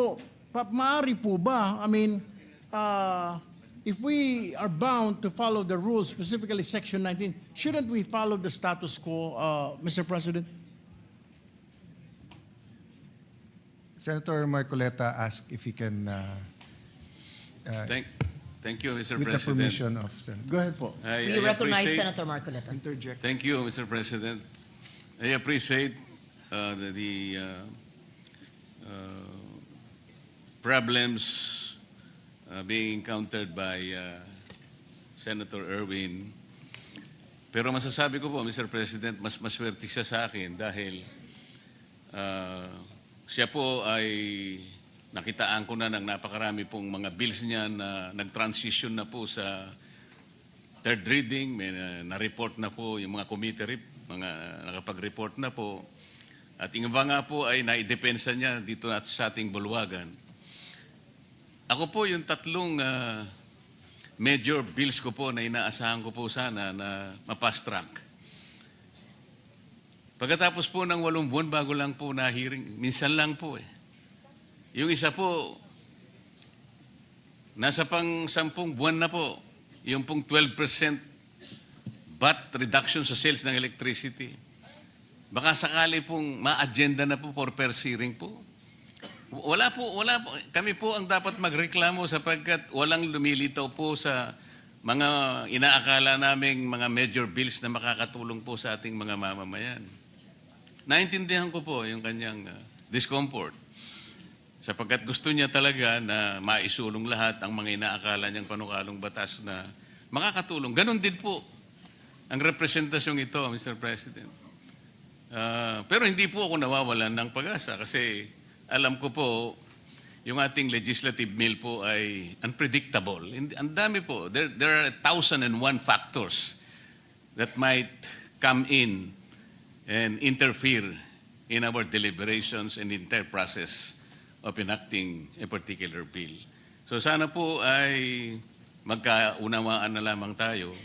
maaari po ba, if we are bound to follow the rules, specifically Section 19, shouldn't we follow the status quo, Mr. President? Senator Marcoleta asked if he can, Thank you, Mr. with the President. permission of Senator. Go ahead po. We recognize Senator Marcoleta. Interject. Thank you, Mr. President. I appreciate the problems being encountered by Senator Erwin. Pero masasabi ko po, Mr. President, mas maswerte siya sa akin dahil siya po ay nakitaan ko na ng napakarami pong mga bills niya na nag-transition na po sa third reading. May na-report na po yung mga committee, mga nakapag-report na po. At yung iba nga po ay naidepensa niya dito sa ating bulwagan. Ako po yung tatlong major bills ko po na inaasahan ko po sana na ma-fast track. Pagkatapos po ng 8 buwan, bago lang po na-hearing, minsan lang po eh. Yung isa po, nasa pang 10 buwan na po, yung pong 12% VAT reduction sa sales ng electricity. Baka sakali pong ma-agenda na po for first hearing po. Wala po. Kami po ang dapat magreklamo sapagkat walang lumilitaw po sa mga inaakala naming mga major bills na makakatulong po sa ating mga mamamayan. Naintindihan ko po yung kanyang discomfort. Sapagkat gusto niya talaga na maisulong lahat ang mga inaakala niyang panukalong batas na makakatulong. Ganon din po ang representasyong ito, Mr. President. Pero hindi po ako nawawalan ng pag-asa kasi alam ko po yung ating legislative meal po ay unpredictable. Ang dami po. There are 1,001 factors that might come in and interfere in our deliberations and entire process of enacting a particular bill. So sana po ay magkaunawaan na lamang tayo.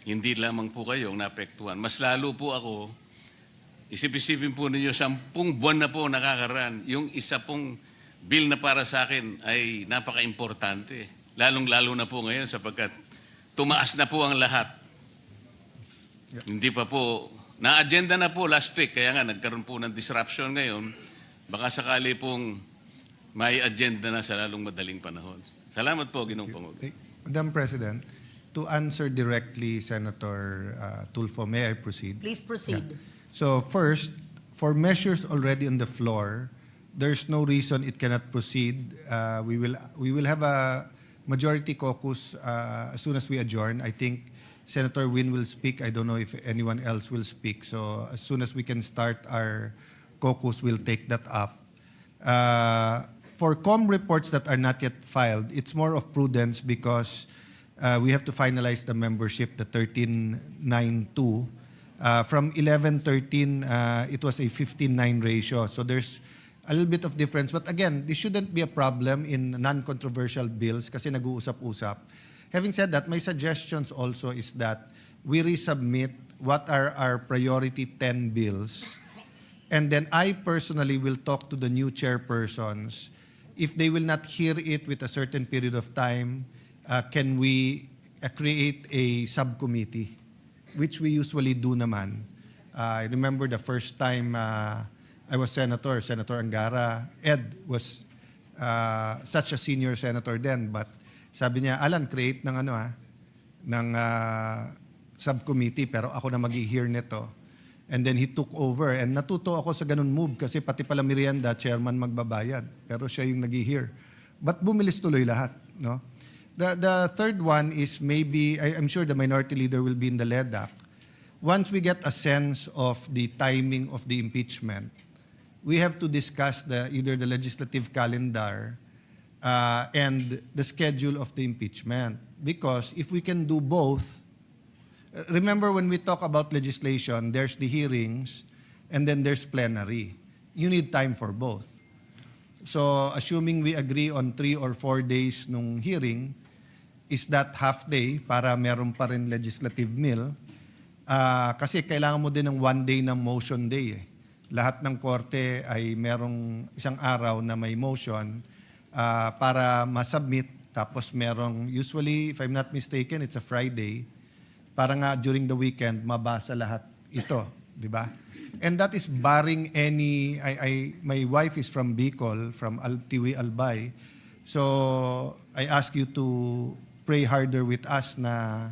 Hindi lamang po kayong naapektuhan. Mas lalo po ako, isip-isipin po ninyo, 10 buwan na po nakakaraan. Yung isa pong bill na para sa akin ay napaka-importante. Lalong-lalo na po ngayon sapagkat tumaas na po ang lahat. Hindi pa po, na-agenda na po last week, kaya nga nagkaroon po ng disruption ngayon. Baka sakali pong may agenda na sa lalong madaling panahon. Salamat po, Ginoong Pangulo. Madam President, to answer directly Senator Tulfo, may I proceed? Please proceed. Yeah. So first, for measures already on the floor, there's no reason it cannot proceed. We will have a majority caucus as soon as we adjourn. I think Senator Win will speak. I don't know if anyone else will speak. So as soon as we can start our caucus, we'll take that up. For COM reports that are not yet filed, it's more of prudence because we have to finalize the membership, the 1392. From 11-13, it was a 15-9 ratio. So there's a little bit of difference. But again, this shouldn't be a problem in non-controversial bills kasi nag-uusap-usap. Having said that, my suggestions also is that we resubmit what are our priority 10 bills. And then I personally will talk to the new chairpersons. If they will not hear it with a certain period of time, can we create a subcommittee? Which we usually do naman. I remember the first time I was Senator Angara. Ed was such a senior senator then, but sabi niya, Alan, create ng subcommittee, pero ako na mag-hear nito. And then he took over. And natuto ako sa ganun move kasi pati pala merienda, chairman magbabayad. Pero siya yung nag-hear. But bumilis tuloy lahat. No? The third one is maybe, I'm sure the minority leader will be in the LEDAC. Once we get a sense of the timing of the impeachment, we have to discuss either the legislative calendar and the schedule of the impeachment. Because if we can do both, Remember, when we talk about legislation, there's the hearings and then there's plenary. You need time for both. So assuming we agree on 3 or 4 days nung hearing, is that half day para meron pa rin legislative meal? Kasi kailangan mo din ng 1 day ng motion day. Lahat ng korte ay merong isang araw na may motion para masubmit. Tapos merong, usually, if I'm not mistaken, it's a Friday. Para nga during the weekend, mabasa lahat ito. Di ba? And that is barring any, my wife is from Bicol, from Tiwi, Albay. So I ask you to pray harder with us na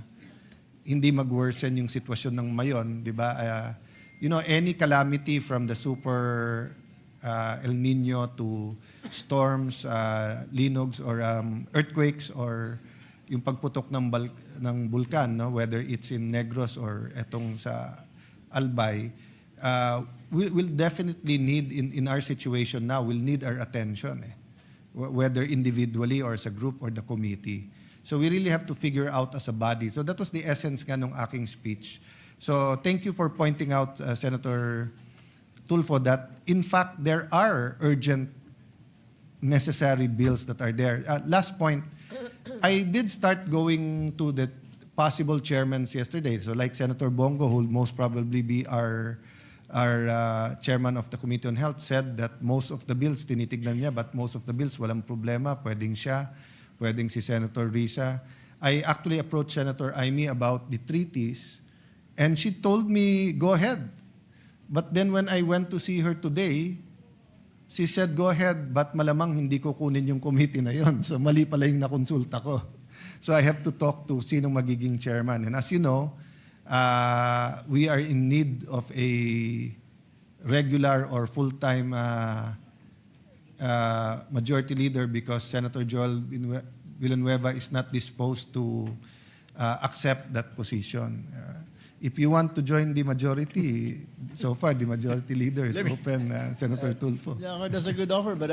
hindi mag-worsen yung sitwasyon ng mayon, di ba? Any calamity from the super El Nino to storms, linogs, or earthquakes, or yung pagputok ng bulkan, no? Whether it's in Negros or etong sa Albay, we'll definitely need, in our situation now, we'll need our attention, whether individually or as a group or the committee. So we really have to figure out as a body. So that was the essence nga nung aking speech. So thank you for pointing out, Senator Tulfo, that in fact there are urgent necessary bills that are there. Last point, I did start going to the possible chairmans yesterday. So like Senator Bongo, who will most probably be our chairman of the Committee on Health, said that most of the bills tinitignan niya, but most of the bills walang problema, pwedeng siya, pwedeng si Senator Risa. I actually approached Senator Amy about the treaties, and she told me, go ahead. But then when I went to see her today, she said, go ahead, but malamang hindi ko kunin yung committee na yon. So mali pala yung nakonsulta ko. So I have to talk to sinong magiging chairman. And as you know, we are in need of a regular or full-time majority leader because Senator Joel Villanueva is not disposed to accept that position. If you want to join the majority, so far the majority leader is open, Senator Tulfo. Yeah, that's a good offer, but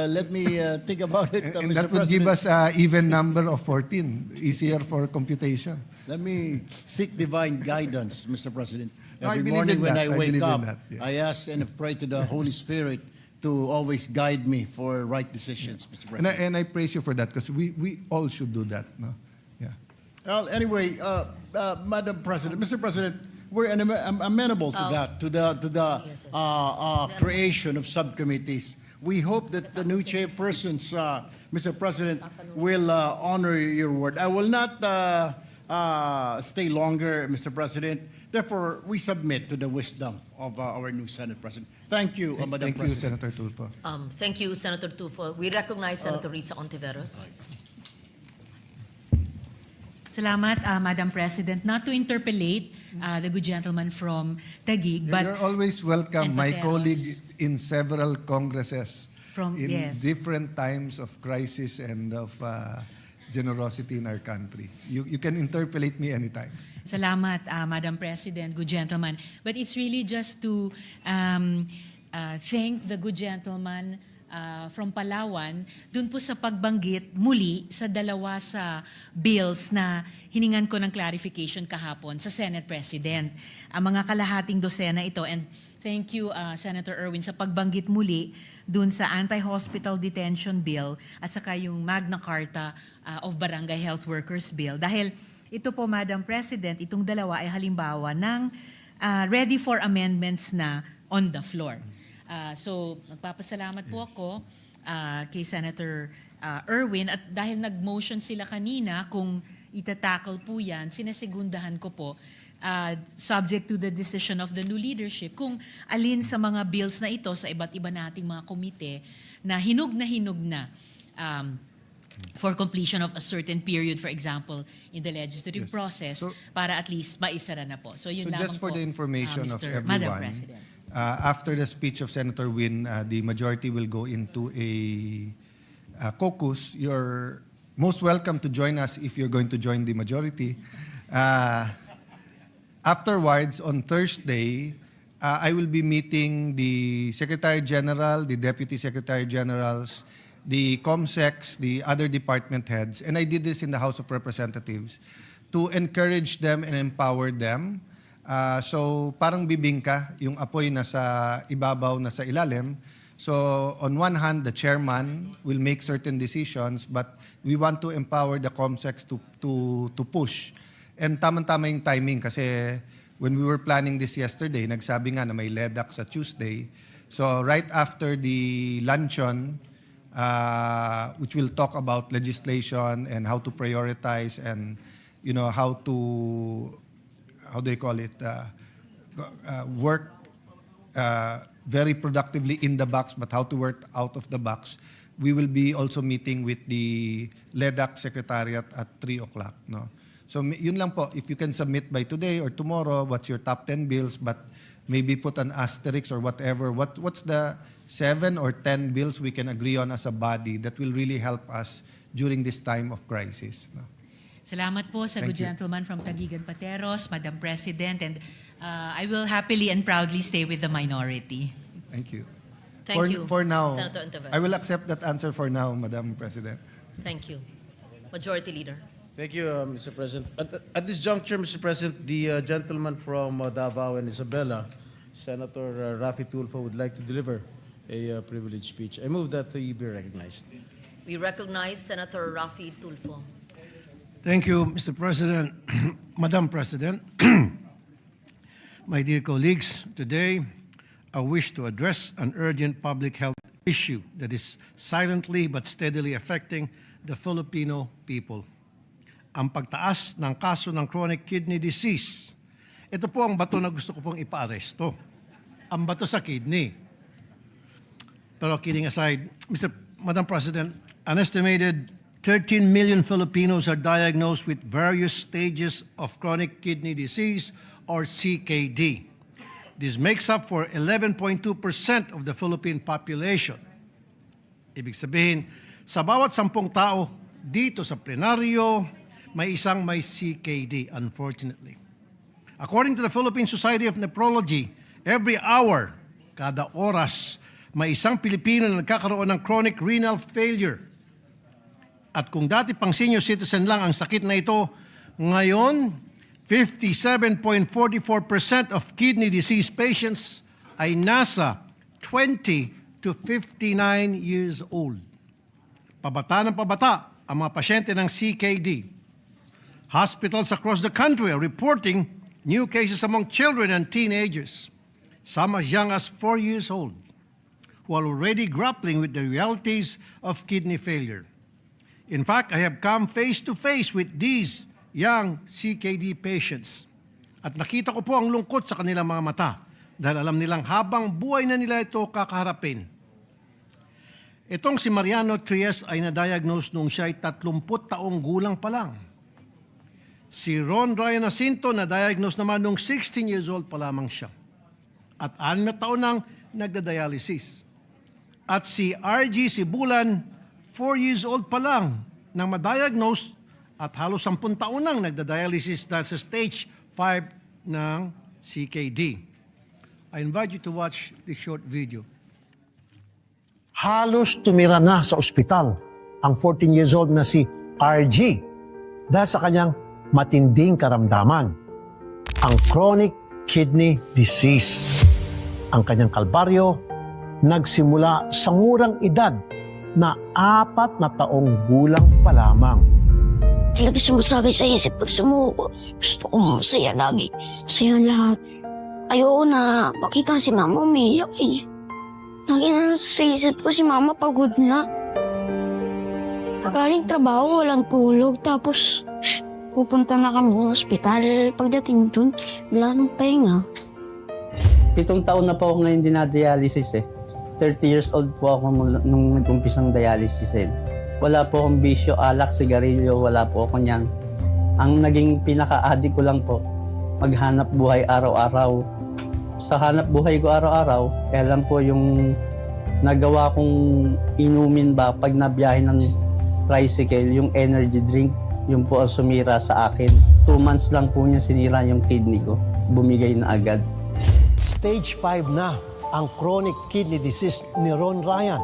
let me think about it, And Mr. that would President. give us an even number of 14, easier for computation. Let me seek divine guidance, Mr. President. No, I Every believe morning in when that. I I wake believe in up, that, yeah. I ask and pray to the Holy Spirit to always guide me for right decisions, Mr. President. And I praise you for that because we all should do that. No? Yeah. Well, anyway, Madam President, Mr. President, we're amenable to that, to the creation of subcommittees. We hope that the new chairpersons, Mr. President, will honor your word. I will not stay longer, Mr. President. Therefore, we submit to the wisdom of our new Senate President. Thank you, Madam Thank you, President. Senator Tulfo. Thank you, Senator Tufo. We recognize Senator Risa Ontiveros. Salamat, Madam President. Not to interpolate the good gentleman from Taguig, but You're always welcome, and my Pateros. colleague in several congresses in Yes. different times of crisis and of generosity in our country. You can interpolate me anytime. Salamat, Madam President, good gentleman. But it's really just to thank the good gentleman from Palawan dun po sa pagbanggit muli sa dalawa sa bills na hiningan ko ng clarification kahapon sa Senate President. Ang mga kalahating dosena ito. And thank you, Senator Erwin, sa pagbanggit muli dun sa Anti-Hospital Detention Bill at saka yung Magna Carta of Barangay Health Workers Bill. Dahil ito po, Madam President, itong dalawa ay halimbawa ng ready for amendments na on the floor. So, nagpapasalamat po ako kay Senator Erwin at dahil nag-motion sila kanina kung itatakal po yan, sinasegundahan ko po subject to the decision of the new leadership kung alin sa mga bills na ito sa iba't iba nating mga komite na hinug na for completion of a certain period, for example, in the legislative Yes. process, So- para at least maisara na po. So yun So lamang just for po, the information of Mr. Madam everyone, President. after the speech of Senator Win, the majority will go into a caucus. You're most welcome to join us if you're going to join the majority. Afterwards, on Thursday, I will be meeting the Secretary General, the Deputy Secretary Generals, the COMSECs, the other department heads, and I did this in the House of Representatives, to encourage them and empower them. So parang bibingka, yung apoy nasa ibabaw, nasa ilalim. So on one hand, the chairman will make certain decisions, but we want to empower the COMSECs to push. And tamang-tama yung timing kasi when we were planning this yesterday, nagsabi nga na may LEDAC sa Tuesday. So right after the luncheon, which will talk about legislation and how to prioritize and how do you call it, work very productively in the box, but how to work out of the box. We will be also meeting with the LEDAC Secretariat at 3 o'clock. No? So yun lang po, if you can submit by today or tomorrow, what's your top 10 bills, but maybe put an asterisk or whatever. What's the 7 or 10 bills we can agree on as a body that will really help us during this time of crisis? No? Salamat po sa Thank good you. gentleman from Taguigan Pateros, Madam President, and I will happily and proudly stay with the minority. Thank you. Thank you, For now, Senator Ontiveros. I will accept that answer for now, Madam President. Thank you. Majority Leader. Thank you, Mr. President. At this juncture, Mr. President, the gentleman from Davao and Isabela, Senator Rafi Tulfo, would like to deliver a privileged speech. I move that he be recognized. We recognize Senator Rafi Tulfo. Thank you, Mr. President. Madam President, my dear colleagues, today I wish to address an urgent public health issue that is silently but steadily affecting the Filipino people. Ang pagtaas ng kaso ng chronic kidney disease. Ito po ang bato na gusto ko pong ipaaresto. Ang bato sa kidney. Pero kidding aside, Madam President, an estimated 13 million Filipinos are diagnosed with various stages of chronic kidney disease or CKD. This makes up for 11.2% of the Philippine population. Ibig sabihin, sa bawat 10 tao dito sa plenaryo, may isang may CKD, unfortunately. According to the Philippine Society of Nephrology, every hour, kada oras, may isang Pilipino na nagkakaroon ng chronic renal failure. At kung dati pang senior citizen lang ang sakit na ito, ngayon, 57.44% of kidney disease patients ay nasa 20 to 59 years old. Pabata ng pabata ang mga pasyente ng CKD. Hospitals across the country are reporting new cases among children and teenagers, some as young as 4 years old, who are already grappling with the realities of kidney failure. In fact, I have come face to face with these young CKD patients. At nakita ko po ang lungkot sa kanilang mga mata dahil alam nilang habang buhay na nila ito kakaharapin. Itong si Mariano Trias ay na-diagnose nung siya ay 30 taong gulang pa lang. Si Ron Ryan Jacinto na-diagnose naman nung 16 years old pa lamang siya. At 6 na taon nang nagda-dialysis. At si RG Sibulan, 4 years old pa lang nang ma-diagnose at halos 10 taon nang nagda-dialysis dahil sa stage 5 ng CKD. I invite you to watch this short video. Halos tumira na sa ospital ang 14 years old na si RG dahil sa kanyang matinding karamdaman, ang chronic kidney disease. Ang kanyang kalbaryo nagsimula sa murang edad na 4 na taong gulang pa lamang. Hindi na sumasagay sa isip pag sumuko. Gusto ko masaya lagi. Masaya lahat. Ayoko na makita si mama umiyak eh. Lagi na sa isip ko si mama pagod na. Galing trabaho, walang tulog. Tapos pupunta na kami ng ospital. Pagdating dun, wala nang pahinga. 7 taon na po ako ngayon dinadialysis eh. 30 years old po ako nung nag-umpisang dialysis eh. Wala po akong bisyo, alak, sigarilyo, wala po ako niyan. Ang naging pinaka-addict ko lang po, maghanap buhay araw-araw. Sa hanap buhay ko araw-araw, kaya lang po yung nagawa kong inumin ba pag nabiyahe ng tricycle, yung energy drink, yung po ang sumira sa akin. 2 months lang po niya sinira yung kidney ko. Bumigay na agad. Stage 5 na ang chronic kidney disease ni Ron Ryan.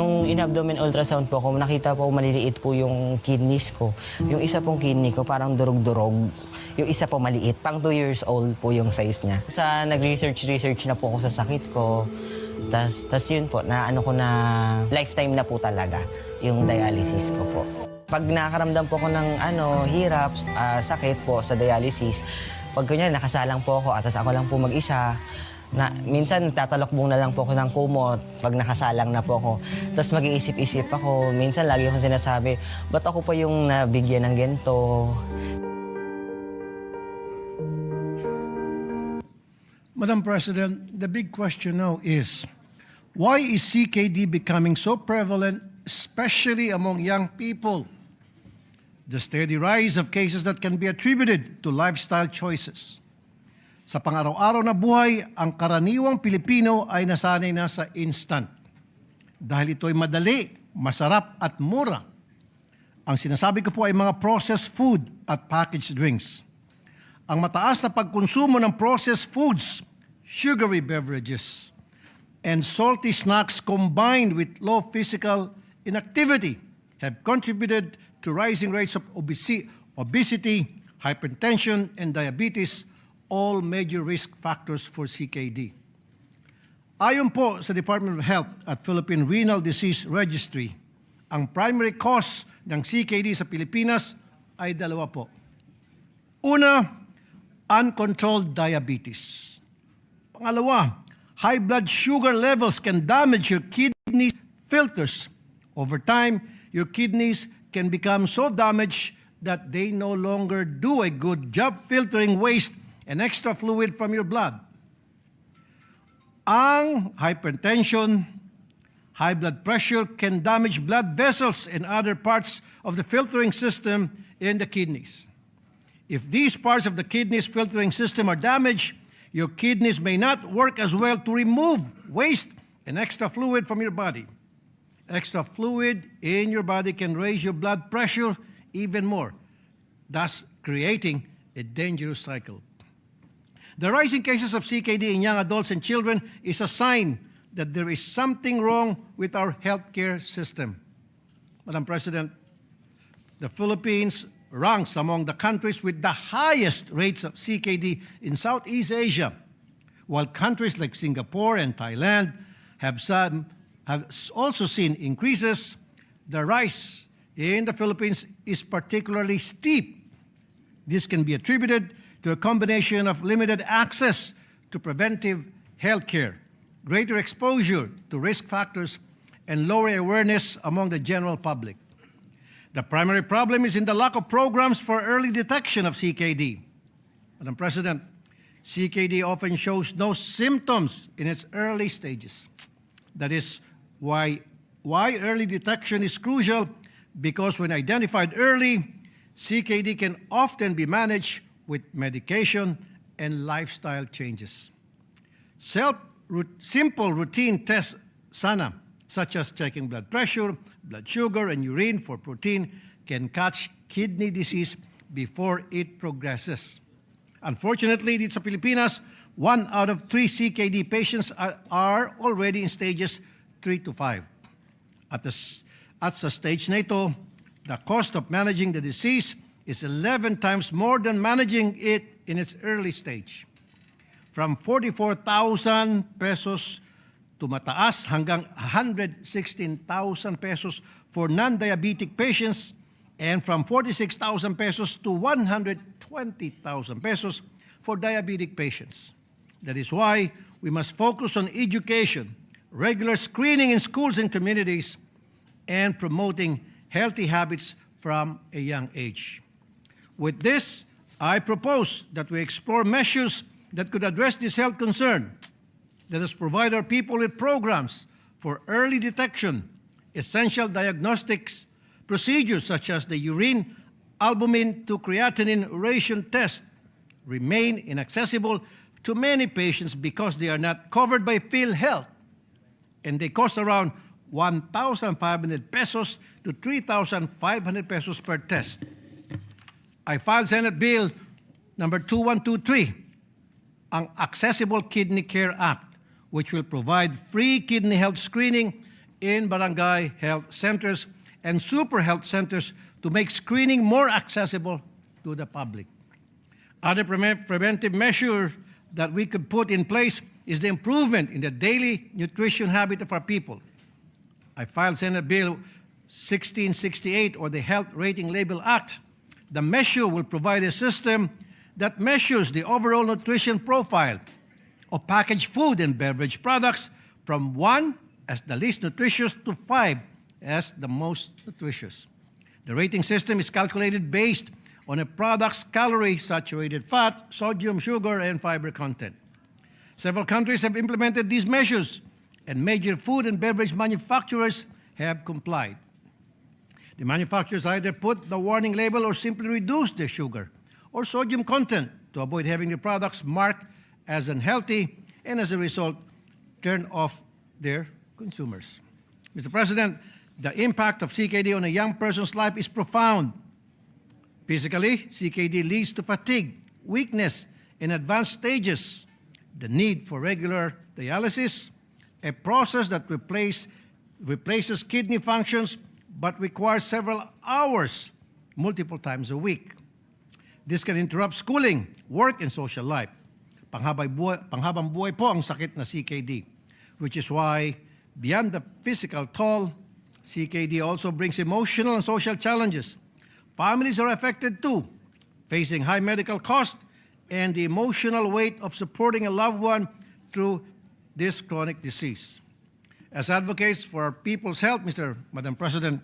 Nung in-abdomen ultrasound po ako, nakita po maliliit po yung kidneys ko. Yung isa pong kidney ko parang durog-durog. Yung isa po maliit, pang 2 years old po yung size niya. Sa nag-research na po ako sa sakit ko. Tas yun po, na ano ko na lifetime na po talaga yung dialysis ko po. Pag nakakaramdam po ako ng hirap, sakit po sa dialysis, pag kunyari nakasalang po ako at ako lang po mag-isa, minsan tatalokbong na lang po ako ng kumot pag nakasalang na po ako. Tapos mag-iisip-isip ako. Minsan lagi akong sinasabi, ba't ako pa yung nabigyan ng ganito? Madam President, the big question now is, why is CKD becoming so prevalent, especially among young people? The steady rise of cases that can be attributed to lifestyle choices. Sa pang-araw-araw na buhay, ang karaniwang Pilipino ay nasanay na sa instant. Dahil ito ay madali, masarap at mura. Ang sinasabi ko po ay mga processed food at packaged drinks. Ang mataas na pagkonsumo ng processed foods, sugary beverages, and salty snacks combined with low physical inactivity have contributed to rising rates of obesity, hypertension, and diabetes, all major risk factors for CKD. Ayon po sa Department of Health at Philippine Renal Disease Registry, ang primary cause ng CKD sa Pilipinas ay dalawa po. Una, uncontrolled diabetes. Pangalawa, high blood sugar levels can damage your kidney filters. Over time, your kidneys can become so damaged that they no longer do a good job filtering waste and extra fluid from your blood. Ang hypertension, high blood pressure can damage blood vessels and other parts of the filtering system in the kidneys. If these parts of the kidneys filtering system are damaged, your kidneys may not work as well to remove waste and extra fluid from your body. Extra fluid in your body can raise your blood pressure even more, thus creating a dangerous cycle. The rising cases of CKD in young adults and children is a sign that there is something wrong with our healthcare system. Madam President, the Philippines ranks among the countries with the highest rates of CKD in Southeast Asia, while countries like Singapore and Thailand have also seen increases. The rise in the Philippines is particularly steep. This can be attributed to a combination of limited access to preventive health care, greater exposure to risk factors, and lower awareness among the general public. The primary problem is in the lack of programs for early detection of CKD. Madam President, CKD often shows no symptoms in its early stages. That is why early detection is crucial, because when identified early, CKD can often be managed with medication and lifestyle changes. Simple routine tests, sana, such as checking blood pressure, blood sugar, and urine for protein, can catch kidney disease before it progresses. Unfortunately, dito sa Pilipinas, 1 out of 3 CKD patients are already in stages 3 to 5. At sa stage na ito, the cost of managing the disease is 11 times more than managing it in its early stage. From 44,000 pesos to mataas hanggang 116,000 pesos for non-diabetic patients, and from 46,000 pesos to 120,000 pesos for diabetic patients. That is why we must focus on education, regular screening in schools and communities, and promoting healthy habits from a young age. With this, I propose that we explore measures that could address this health concern. Let us provide our people with programs for early detection, essential diagnostics procedures such as the urine albumin to creatinine ration test remain inaccessible to many patients because they are not covered by PhilHealth, and they cost around 1,500 pesos to 3,500 pesos per test. I filed Senate Bill number 2123, ang Accessible Kidney Care Act, which will provide free kidney health screening in barangay health centers and super health centers to make screening more accessible to the public. Other preventive measure that we could put in place is the improvement in the daily nutrition habit of our people. I filed Senate Bill 1668, or the Health Rating Label Act. The measure will provide a system that measures the overall nutrition profile of packaged food and beverage products from 1 as the least nutritious to 5 as the most nutritious. The rating system is calculated based on a product's calorie, saturated fat, sodium, sugar, and fiber content. Several countries have implemented these measures, and major food and beverage manufacturers have complied. The manufacturers either put the warning label or simply reduce the sugar or sodium content to avoid having the products marked as unhealthy, and as a result, turn off their consumers. Mr. President, the impact of CKD on a young person's life is profound. Physically, CKD leads to fatigue, weakness in advanced stages, the need for regular dialysis, a process that replaces kidney functions but requires several hours, multiple times a week. This can interrupt schooling, work, and social life. Panghabang buhay po ang sakit na CKD, which is why, beyond the physical toll, CKD also brings emotional and social challenges. Families are affected too, facing high medical costs and the emotional weight of supporting a loved one through this chronic disease. As advocates for our people's health, Madam President,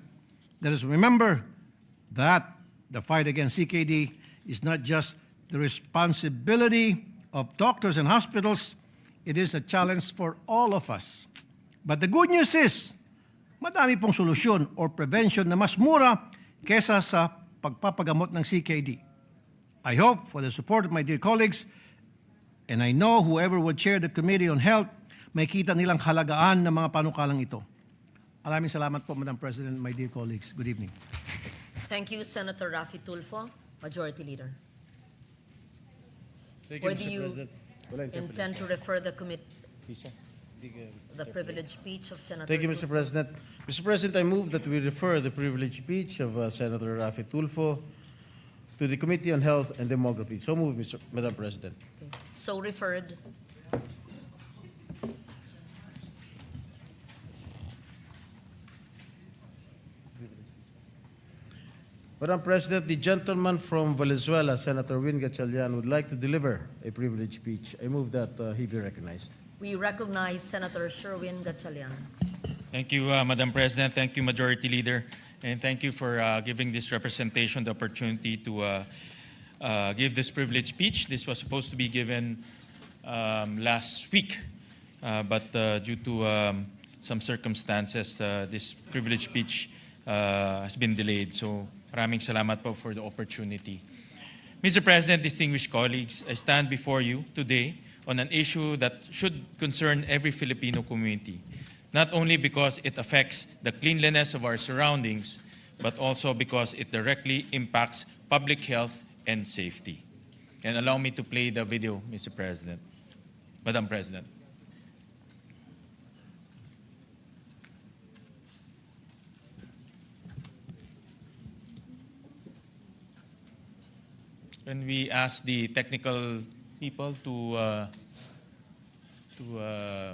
let us remember that the fight against CKD is not just the responsibility of doctors and hospitals, it is a challenge for all of us. But the good news is, madami pong solusyon or prevention na mas mura kesa sa pagpapagamot ng CKD. I hope for the support of my dear colleagues, and I know whoever will chair the Committee on Health, may kita nilang halagaan ng mga panukalang ito. Maraming salamat po, Madam President, my dear colleagues. Good evening. Thank you, Senator Raffy Tulfo, Majority Leader. Thank Or Mr. do you President. intend to refer the privileged speech of Senator Thank you, Mr. Tulfo? President. Mr. President, I move that we refer the privileged speech of Senator Raffy Tulfo to the Committee on Health and Demography. So move, Madam President. Okay. So referred. Madam President, the gentleman from Venezuela, Senator Win Gatchalian, would like to deliver a privileged speech. I move that he be recognized. We recognize Senator Sherwin Gatchalian. Thank you, Madam President. Thank you, Majority Leader. And thank you for giving this representation the opportunity to give this privileged speech. This was supposed to be given last week, but due to some circumstances, this privileged speech has been delayed. So maraming salamat po for the opportunity. Mr. President, distinguished colleagues, I stand before you today on an issue that should concern every Filipino community, not only because it affects the cleanliness of our surroundings, but also because it directly impacts public health and safety. And allow me to play the video, Mr. President. Madam President. When we ask the technical people to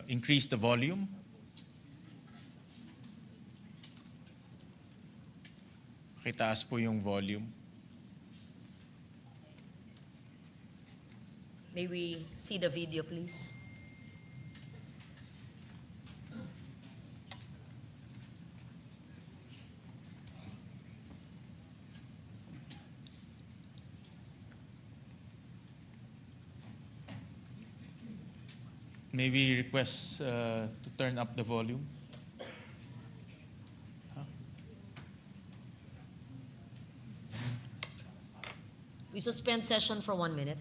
increase the volume. Pakitaas po yung volume. May we see the video, please? May we request to turn up the volume? We suspend session for 1 minute.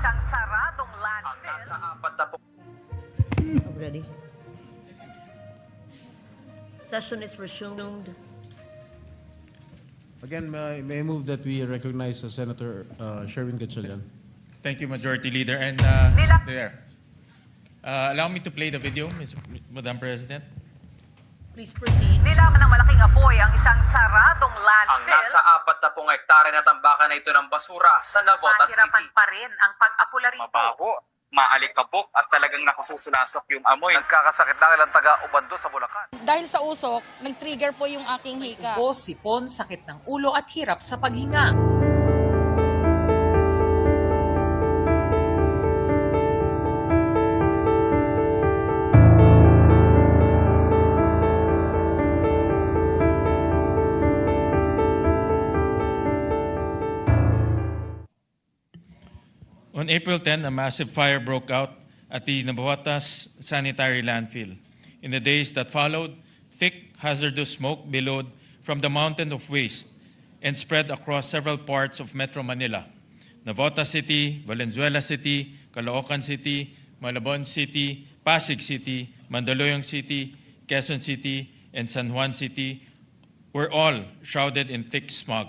isang saradong landfill. Ready? Session is resumed. Again, may I move that we recognize Senator Sherwin Gatchalian. Thank you, Majority Leader. And there. Allow me to play the video, Madam President. Please proceed. Nilaman ng malaking apoy ang isang saradong landfill. Ang nasa 40 hektare na tambakan na ito ng basura sa Navotas Mahirapan City. pa rin ang pag-apula rito. Mabaho, maalikabok at talagang nakususulasok yung amoy. Nagkakasakit na ilang taga-Ubando sa Bulacan. Dahil sa usok, nag-trigger po yung aking hika. Ubo, sipon, sakit ng ulo at hirap sa paghinga. On April 10, a massive fire broke out at the Navotas sanitary landfill. In the days that followed, thick, hazardous smoke billowed from the mountain of waste and spread across several parts of Metro Manila. Navotas City, Valenzuela City, Caloocan City, Malabon City, Pasig City, Mandaluyong City, Quezon City, and San Juan City were all shrouded in thick smog.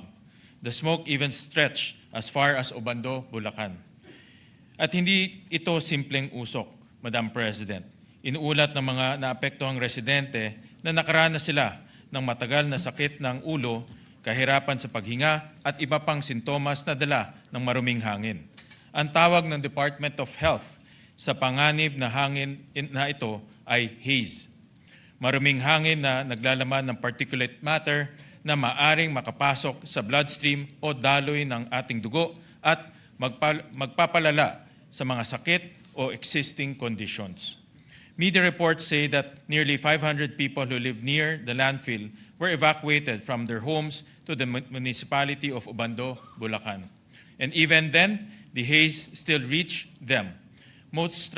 The smoke even stretched as far as Obando, Bulacan. At hindi ito simpleng usok, Madam President. Inuulat ng mga naapektuhang residente na nakaranas sila ng matagal na sakit ng ulo, kahirapan sa paghinga at iba pang sintomas na dala ng maruming hangin. Ang tawag ng Department of Health sa panganib na hangin na ito ay haze. Maruming hangin na naglalaman ng particulate matter na maaring makapasok sa bloodstream o daloy ng ating dugo at magpapalala sa mga sakit o existing conditions. Media reports say that nearly 500 people who live near the landfill were evacuated from their homes to the municipality of Obando, Bulacan. And even then, the haze still reached them. Most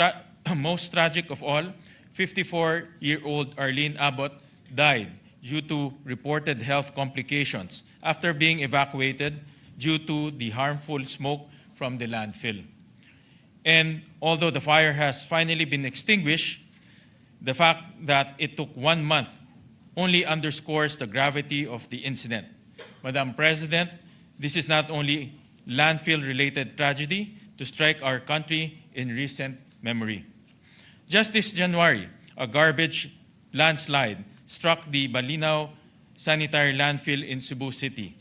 tragic of all, 54-year-old Arlene Abbott died due to reported health complications after being evacuated due to the harmful smoke from the landfill. And although the fire has finally been extinguished, the fact that it took 1 month only underscores the gravity of the incident. Madam President, this is not only landfill-related tragedy to strike our country in recent memory. Just this January, a garbage landslide struck the Balinaw sanitary landfill in Cebu City.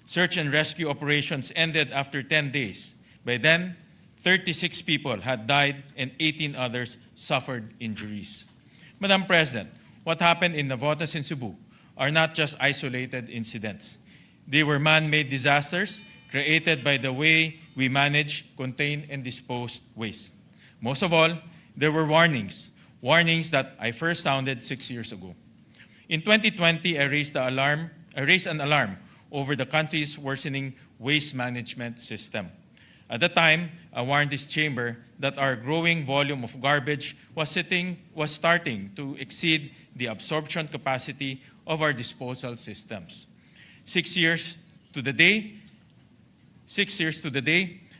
Search and rescue operations ended after 10 days. By then, 36 people had died and 18 others suffered injuries. Madam President, what happened in Navotas and Cebu are not just isolated incidents. They were man-made disasters created by the way we manage, contain, and dispose waste. Most of all, there were warnings that I first sounded 6 years ago. In 2020, I raised an alarm over the country's worsening waste management system. At the time, I warned this chamber that our growing volume of garbage was starting to exceed the absorption capacity of our disposal systems. 6 years to the day,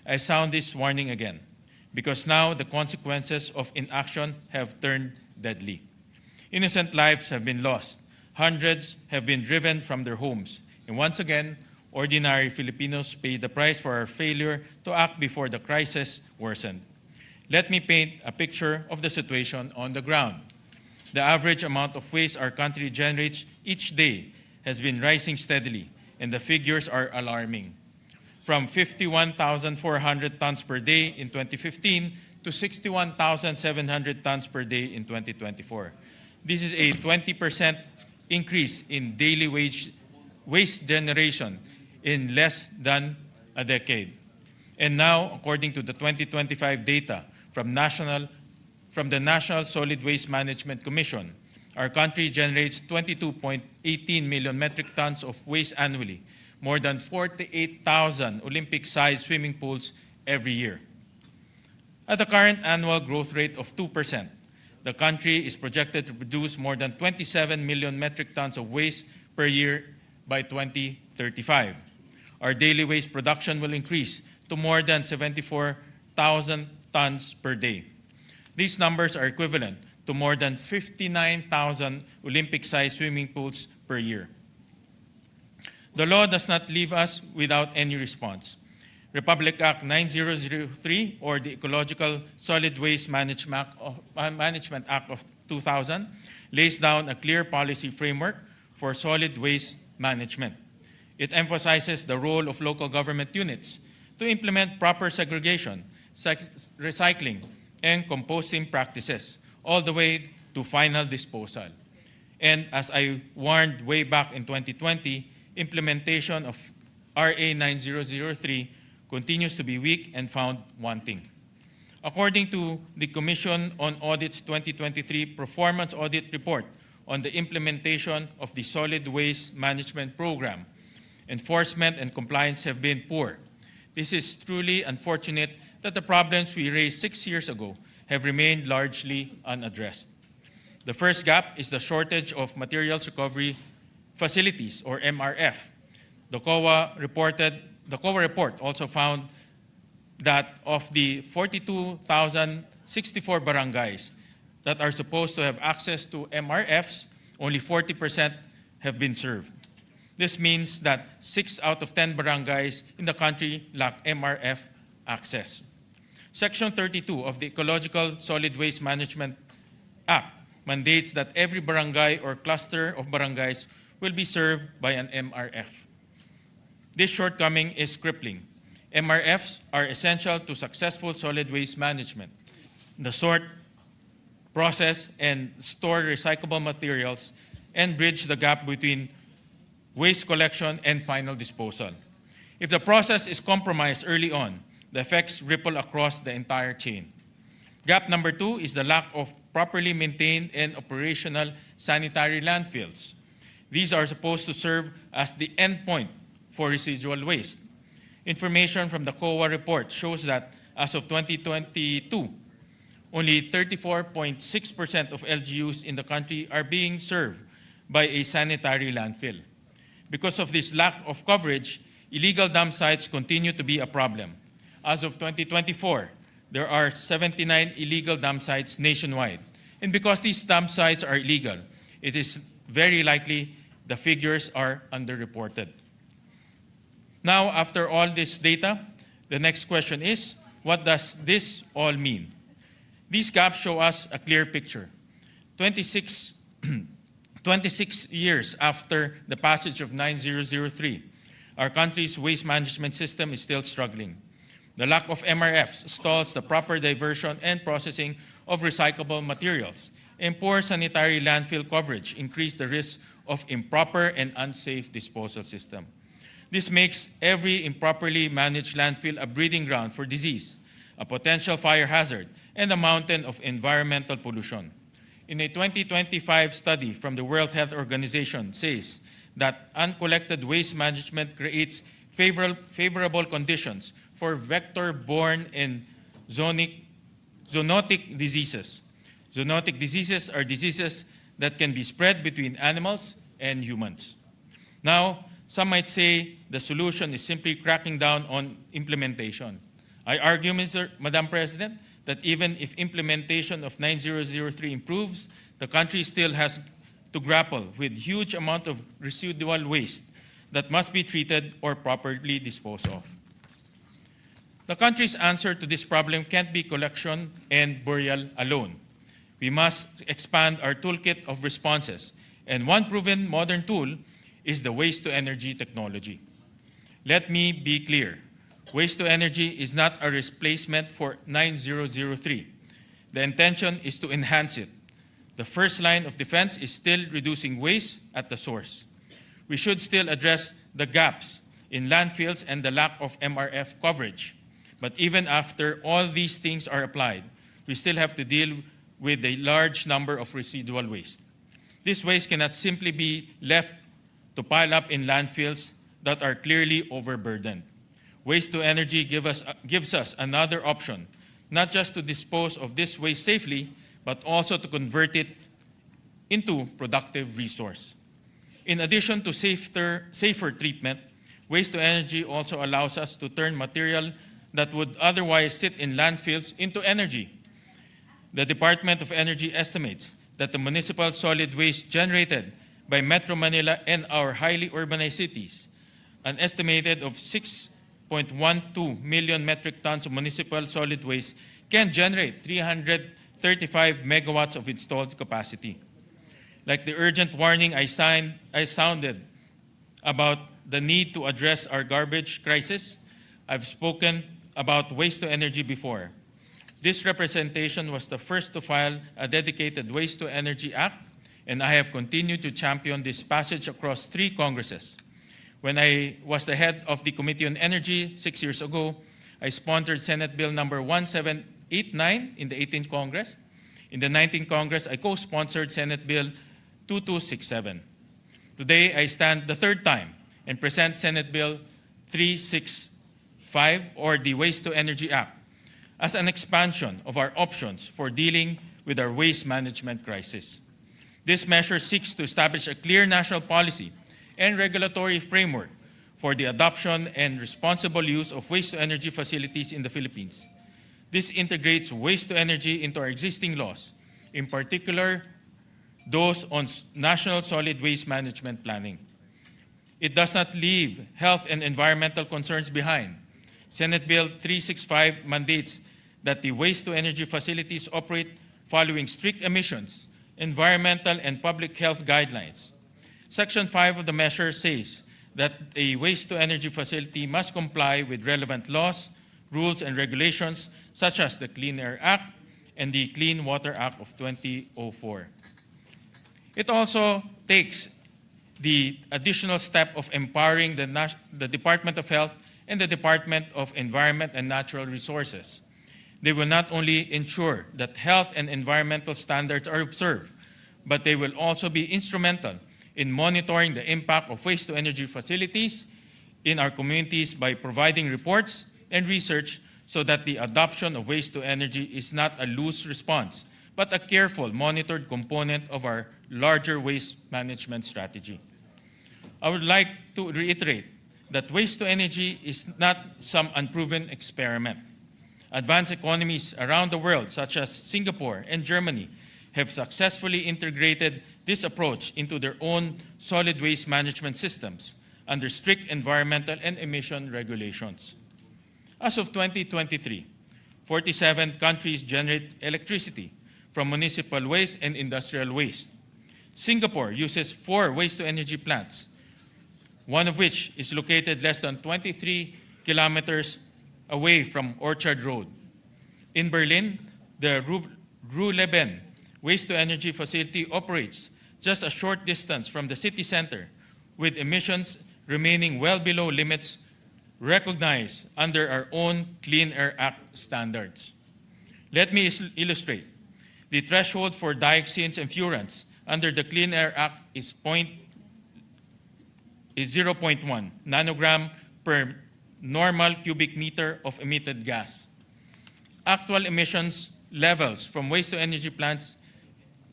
I sound this warning again, because now the consequences of inaction have turned deadly. Innocent lives have been lost. Hundreds have been driven from their homes. And once again, ordinary Filipinos pay the price for our failure to act before the crisis worsened. Let me paint a picture of the situation on the ground. The average amount of waste our country generates each day has been rising steadily, and the figures are alarming. From 51,400 tons per day in 2015 to 61,700 tons per day in 2024. This is a 20% increase in daily waste generation in less than a decade. And now, according to the 2025 data from the National Solid Waste Management Commission, our country generates 22.18 million metric tons of waste annually, more than 48,000 Olympic-sized swimming pools every year. At the current annual growth rate of 2%, the country is projected to produce more than 27 million metric tons of waste per year by 2035. Our daily waste production will increase to more than 74,000 tons per day. These numbers are equivalent to more than 59,000 Olympic-sized swimming pools per year. The law does not leave us without any response. Republic Act 9003, or the Ecological Solid Waste Management Act of 2000, lays down a clear policy framework for solid waste management. It emphasizes the role of local government units to implement proper segregation, recycling, and composting practices, all the way to final disposal. And as I warned way back in 2020, implementation of RA 9003 continues to be weak and found wanting. According to the Commission on Audit's 2023 Performance Audit Report on the implementation of the Solid Waste Management Program, enforcement and compliance have been poor. This is truly unfortunate that the problems we raised 6 years ago have remained largely unaddressed. The first gap is the shortage of materials recovery facilities, or MRF. The COA report also found that of the 42,064 barangays that are supposed to have access to MRFs, only 40% have been served. This means that 6 out of 10 barangays in the country lack MRF access. Section 32 of the Ecological Solid Waste Management Act mandates that every barangay or cluster of barangays will be served by an MRF. This shortcoming is crippling. MRFs are essential to successful solid waste management. The sort, process, and store recyclable materials and bridge the gap between waste collection and final disposal. If the process is compromised early on, the effects ripple across the entire chain. Gap number 2 is the lack of properly maintained and operational sanitary landfills. These are supposed to serve as the end point for residual waste. Information from the COA report shows that as of 2022, only 34.6% of LGUs in the country are being served by a sanitary landfill. Because of this lack of coverage, illegal dump sites continue to be a problem. As of 2024, there are 79 illegal dump sites nationwide. And because these dump sites are illegal, it is very likely the figures are underreported. Now, after all this data, the next question is, what does this all mean? These gaps show us a clear picture. 26 years after the passage of 9003, our country's waste management system is still struggling. The lack of MRFs stalls the proper diversion and processing of recyclable materials, and poor sanitary landfill coverage increase the risk of improper and unsafe disposal system. This makes every improperly managed landfill a breeding ground for disease, a potential fire hazard, and a mountain of environmental pollution. In a 2025 study from the World Health Organization says that uncollected waste management creates favorable conditions for vector-borne and zoonotic diseases. Zoonotic diseases are diseases that can be spread between animals and humans. Now, some might say the solution is simply cracking down on implementation. I argue, Madam President, that even if implementation of 9003 improves, the country still has to grapple with huge amount of residual waste that must be treated or properly disposed of. The country's answer to this problem can't be collection and burial alone. We must expand our toolkit of responses, and one proven modern tool is the waste-to-energy technology. Let me be clear. Waste-to-energy is not a replacement for 9003. The intention is to enhance it. The first line of defense is still reducing waste at the source. We should still address the gaps in landfills and the lack of MRF coverage. But even after all these things are applied, we still have to deal with a large number of residual waste. This waste cannot simply be left to pile up in landfills that are clearly overburdened. Waste-to-energy gives us another option, not just to dispose of this waste safely, but also to convert it into productive resource. In addition to safer treatment, waste-to-energy also allows us to turn material that would otherwise sit in landfills into energy. The Department of Energy estimates that the municipal solid waste generated by Metro Manila and our highly urbanized cities, an estimated of 6.12 million metric tons of municipal solid waste, can generate 335 megawatts of installed capacity. Like the urgent warning I sounded about the need to address our garbage crisis, I've spoken about waste to energy before. This representation was the first to file a dedicated Waste to Energy Act, and I have continued to champion this passage across 3 Congresses. When I was the head of the Committee on Energy 6 years ago, I sponsored Senate Bill number 1789 in the 18th Congress. In the 19th Congress, I co-sponsored Senate Bill 2267. Today, I stand the 3rd time and present Senate Bill 365, or the Waste to Energy Act, as an expansion of our options for dealing with our waste management crisis. This measure seeks to establish a clear national policy and regulatory framework for the adoption and responsible use of waste-to-energy facilities in the Philippines. This integrates waste-to-energy into our existing laws, in particular, those on national solid waste management planning. It does not leave health and environmental concerns behind. Senate Bill 365 mandates that the waste-to-energy facilities operate following strict emissions, environmental and public health guidelines. Section 5 of the measure says that a waste-to-energy facility must comply with relevant laws, rules, and regulations such as the Clean Air Act and the Clean Water Act of 2004. It also takes the additional step of empowering the Department of Health and the Department of Environment and Natural Resources. They will not only ensure that health and environmental standards are observed, but they will also be instrumental in monitoring the impact of waste-to-energy facilities in our communities by providing reports and research so that the adoption of waste-to-energy is not a loose response, but a careful, monitored component of our larger waste management strategy. I would like to reiterate that waste-to-energy is not some unproven experiment. Advanced economies around the world, such as Singapore and Germany, have successfully integrated this approach into their own solid waste management systems under strict environmental and emission regulations. As of 2023, 47 countries generate electricity from municipal waste and industrial waste. Singapore uses 4 waste-to-energy plants, one of which is located less than 23 kilometers away from Orchard Road. In Berlin, the Ruhleben waste-to-energy facility operates just a short distance from the city center, with emissions remaining well below limits recognized under our own Clean Air Act standards. Let me illustrate. The threshold for dioxins and furans under the Clean Air Act is 0.1 nanogram per normal cubic meter of emitted gas. Actual emissions levels from waste-to-energy plants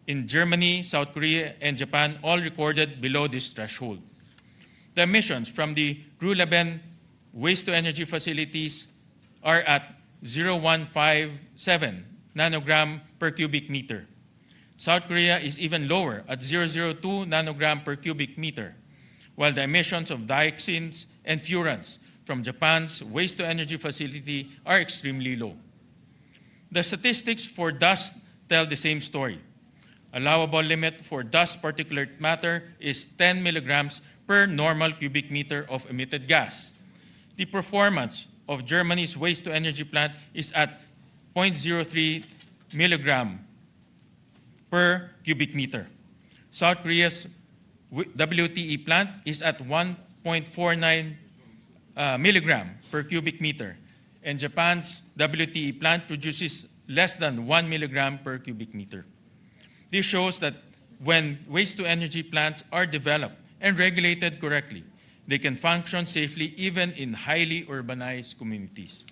in Germany, South Korea, and Japan all recorded below this threshold. The emissions from the Ruhleben waste-to-energy facilities are at 0.157 nanogram per cubic meter. South Korea is even lower at 0.02 nanogram per cubic meter, while the emissions of dioxins and furans from Japan's waste-to-energy facility are extremely low. The statistics for dust tell the same story. Allowable limit for dust particulate matter is 10 milligrams per normal cubic meter of emitted gas. The performance of Germany's waste-to-energy plant is at 0.03 milligram per cubic meter. South Korea's WTE plant is at 1.49 milligram per cubic meter, and Japan's WTE plant produces less than 1 milligram per cubic meter. This shows that when waste-to-energy plants are developed and regulated correctly, they can function safely even in highly urbanized communities.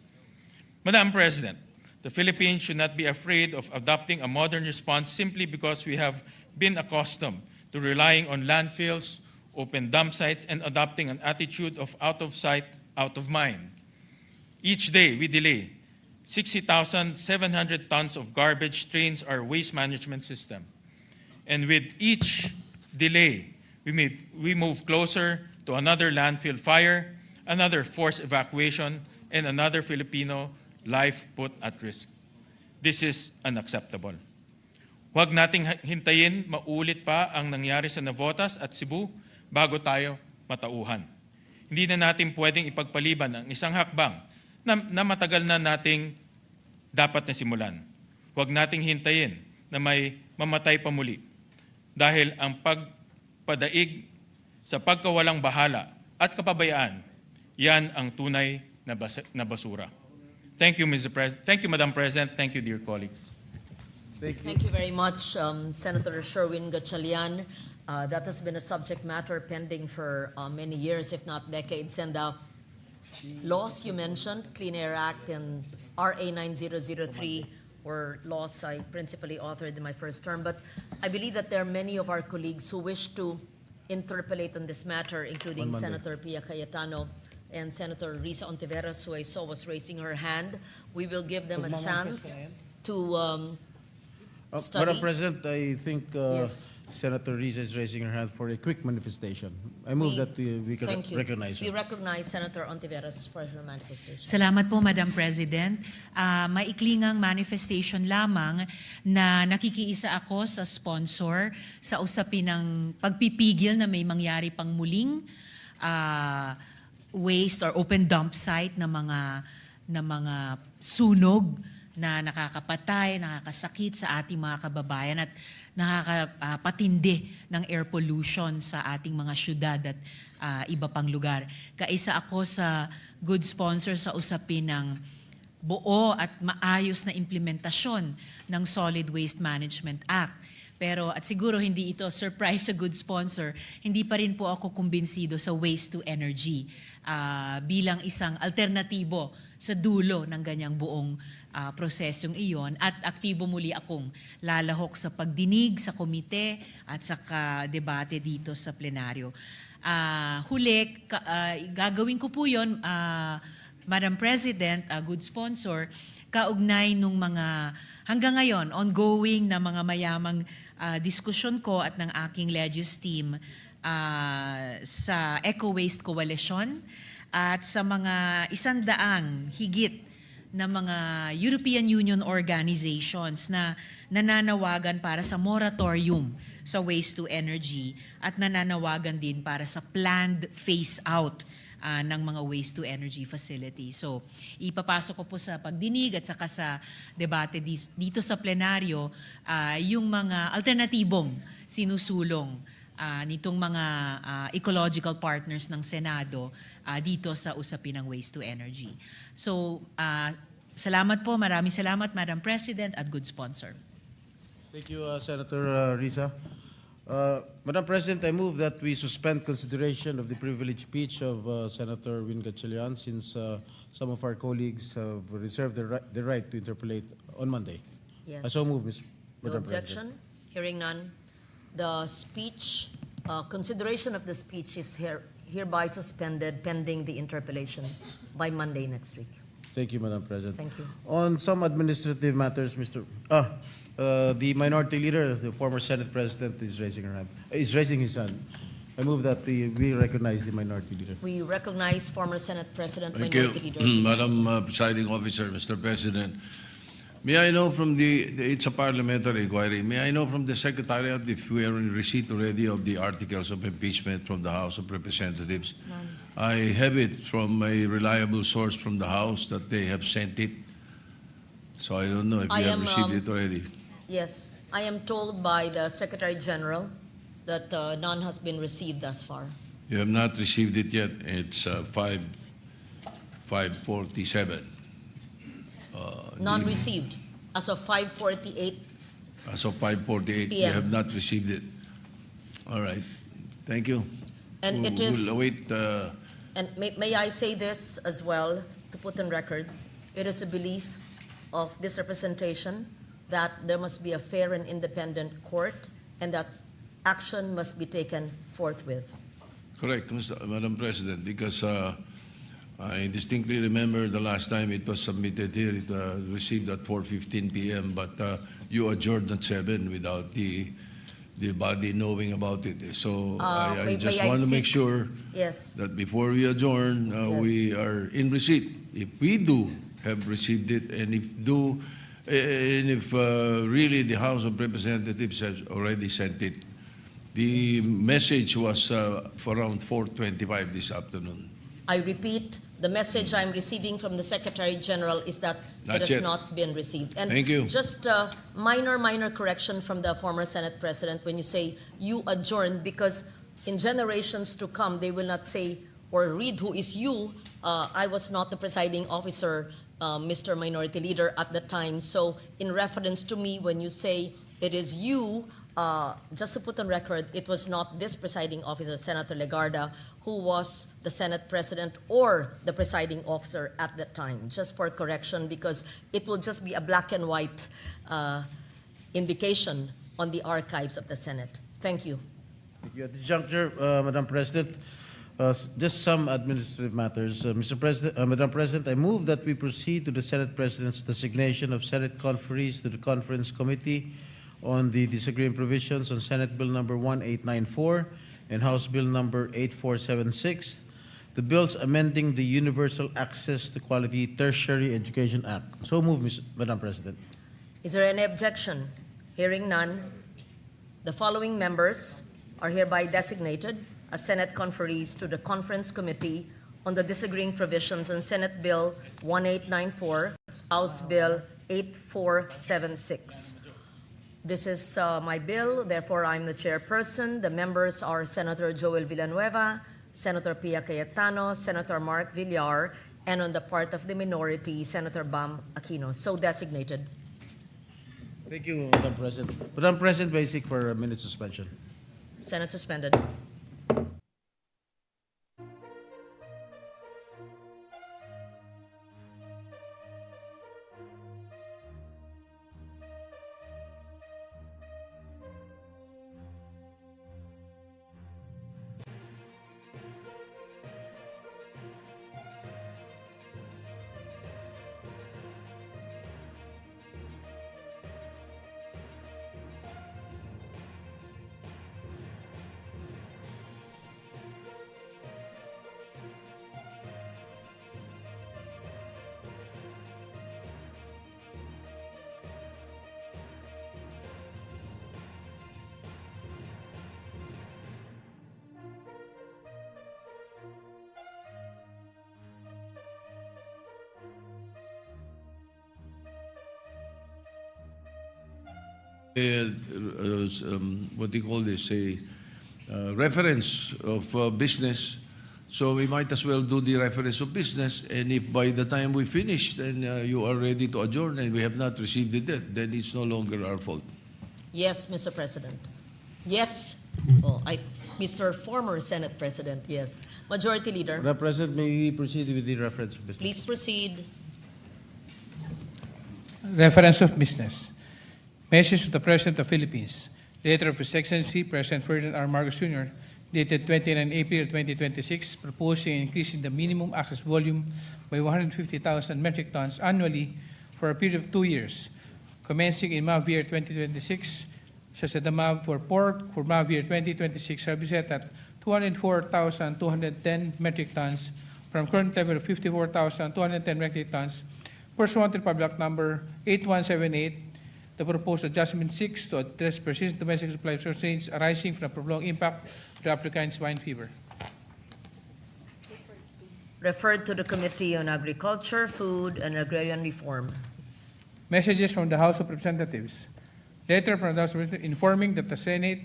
Madam President, the Philippines should not be afraid of adopting a modern response simply because we have been accustomed to relying on landfills, open dump sites, and adopting an attitude of out of sight, out of mind. Each day we delay 60,700 tons of garbage trains our waste management system. And with each delay, we move closer to another landfill fire, another forced evacuation, and another Filipino life put at risk. This is unacceptable. Huwag nating hintayin maulit pa ang nangyari sa Navotas at Cebu bago tayo matauhan. Hindi na natin pwedeng ipagpaliban ang isang hakbang na matagal na nating dapat na simulan. Huwag nating hintayin na may mamatay pa muli dahil ang pagpadaig sa pagkawalang bahala at kapabayaan, yan ang tunay na basura. Thank you, Mr. President. Thank you, Madam President. Thank you, dear colleagues. Thank you very much, Senator Sherwin Gatchalian. That has been a subject matter pending for many years, if not decades. And laws you mentioned, Clean Air Act and RA 9003, were laws I principally authored in my first term. But I believe that there are many of our colleagues who wish to interpolate on this matter, including Senator Pia Cayetano and Senator Risa Ontiveros, who I saw was raising her hand. We will give them a chance to study. Madam President, I think Yes. Senator Risa is raising her hand for a quick manifestation. I move that we can Thank you. recognize We her. recognize Senator Ontiveros for her manifestation. Salamat po, Madam President. Maiklingang manifestation lamang na nakikiisa ako sa sponsor sa usapin ng pagpipigil na may mangyari pang muling waste or open dump site na mga sunog na nakakapatay, nakakasakit sa ating mga kababayan at nakakapatindi ng air pollution sa ating mga syudad at iba pang lugar. Kaisa ako sa good sponsor sa usapin ng buo at maayos na implementasyon ng Solid Waste Management Act. Pero at siguro hindi ito surprise sa good sponsor, hindi pa rin po ako kumbinsido sa waste to energy bilang isang alternatibo sa dulo ng ganyang buong prosesong iyon at aktibo muli akong lalahok sa pagdinig sa komite at sa debate dito sa plenaryo. Gagawin ko po yun, Madam President, good sponsor, kaugnay nung mga hanggang ngayon ongoing na mga mayamang diskusyon ko at ng aking Legis team sa Eco Waste Coalition at sa mga 100 higit na mga European Union organizations na nananawagan para sa moratorium sa waste to energy at nananawagan din para sa planned phase out ng mga waste to energy facility. So, ipapasok ko po sa pagdinig at saka sa debate dito sa plenaryo yung mga alternatibong sinusulong nitong mga ecological partners ng Senado dito sa usapin ng waste to energy. So, salamat po, maraming salamat, Madam President at good sponsor. Thank you, Senator Risa. Madam President, I move that we suspend consideration of the privileged speech of Senator Win Gatchalian since some of our colleagues have reserved the right to interpolate on Monday. Yes. I so move, No Madam objection? President. Hearing none. The speech, consideration of the speech is hereby suspended pending the interpellation by Monday next week. Thank you, Madam President. Thank you. On some administrative matters, the minority leader, the former Senate President, is raising his hand. I move that we recognize the minority leader. We recognize former Senate President, Thank you, Minority Leader. Madam Presiding Officer, Mr. President. May I know from it's a parliamentary inquiry, may I know from the Secretariat if we are in receipt already of the articles of impeachment from the House of Representatives? I have it from a reliable source from the House that they have sent it. So I don't know if you have received it already. Yes, I am told by the Secretary General that none has been received thus far. You have not received it yet. It's 5:47. None received. As of 5:48, As of 5:48, you PM. have not received it. All right. Thank you. and it is, We'll await. and may I say this as well, to put on record, it is a belief of this representation that there must be a fair and independent court and that action must be taken forthwith. Correct, Madam President, because I distinctly remember the last time it was submitted here, it received at 4:15 p.m., but you adjourned at 7 without the body knowing about it. So I just want to make sure Yes. that before we adjourn, Yes. we are in receipt. If we do have received it, and if really the House of Representatives has already sent it, the message was for around 4:25 this afternoon. I repeat, the message I'm receiving from the Secretary General is that Not it has yet. not been received. And Thank you. just a minor correction from the former Senate President when you say you adjourned, because in generations to come, they will not say or read who is you. I was not the presiding officer, Mr. Minority Leader, at the time. So in reference to me, when you say it is you, just to put on record, it was not this presiding officer, Senator Legarda, who was the Senate President or the presiding officer at that time. Just for correction, because it will just be a black and white indication on the archives of the Senate. Thank you. Thank you. At this juncture, Madam President, just some administrative matters. Madam President, I move that we proceed to the Senate President's designation of Senate conferees to the Conference Committee on the disagreeing provisions on Senate Bill number 1894 and House Bill number 8476, the bills amending the Universal Access to Quality Tertiary Education Act. So move, Madam President. Is there any objection? Hearing none, the following members are hereby designated as Senate conferees to the Conference Committee on the disagreeing provisions on Senate Bill 1894, House Bill 8476. This is my bill, therefore I'm the chairperson. The members are Senator Joel Villanueva, Senator Pia Cayetano, Senator Mark Villar, and on the part of the minority, Senator Bam Aquino. So designated. Thank you, Madam President. Madam President, may I seek for a minute suspension? Senate suspended. What do you call this, a reference of business. So we might as well do the reference of business, and if by the time we finish, then you are ready to adjourn and we have not received it yet, then it's no longer our fault. Yes, Mr. President. Yes. Oh, Mr. Former Senate President, yes. Majority Leader, Madam President, may we proceed with the reference of business? please proceed. Reference of business. Message to the President of the Philippines. Letter of His Excellency President Ferdinand R. Marcos Jr., dated 29 April 2026, proposing increasing the minimum access volume by 150,000 metric tons annually for a period of 2 years, commencing in MAV year 2026, such that the MAV for pork for MAV year 2026 shall be set at 204,210 metric tons from current level of 54,210 metric tons, pursuant to Public Act number 8178. The proposed adjustment seeks to address persistent domestic supply constraints arising from the prolonged impact of the African swine fever. Referred to the Committee on Agriculture, Food, and Agrarian Reform. Messages from the House of Representatives. Letter from the House of Representatives informing that the Senate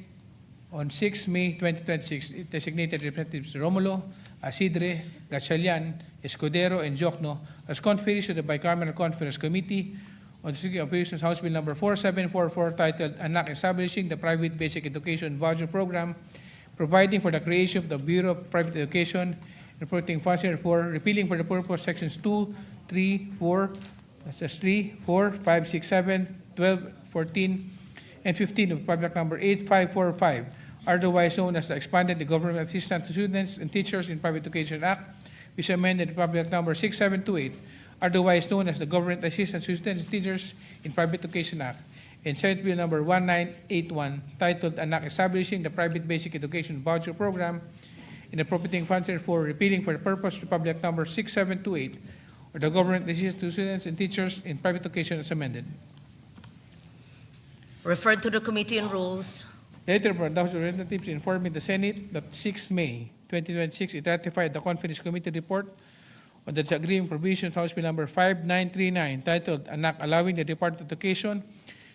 on 6 May 2026 designated Representatives Romulo, Asidre, Gatchalian, Escudero, and Jokno as conferees to the Bicameral Conference Committee on the Operations House Bill number 4744, titled An Act Establishing the Private Basic Education Voucher Program, providing for the creation of the Bureau of Private Education, reporting funds for repealing for the purpose sections 2, 3, 4, that's 3, 4, 5, 6, 7, 12, 14, and 15 of Public Number 8545, otherwise known as the Expanded the Government Assistance to Students and Teachers in Private Education Act, is amended Republic Act Number 6728, otherwise known as the Government Assistance to Students and Teachers in Private Education Act, and Senate Bill Number 1981, titled An Act Establishing the Private Basic Education Voucher Program and appropriating funds for repealing for the purpose Republic Act Number 6728, or the Government Assistance to Students and Teachers in Private Education as amended. Referred to the Committee on Rules. Later, from the House of Representatives informing the Senate that 6 May 2026, it ratified the Conference Committee report on the disagreeing provisions, House Bill Number 5939, titled An Act Allowing the Department of Education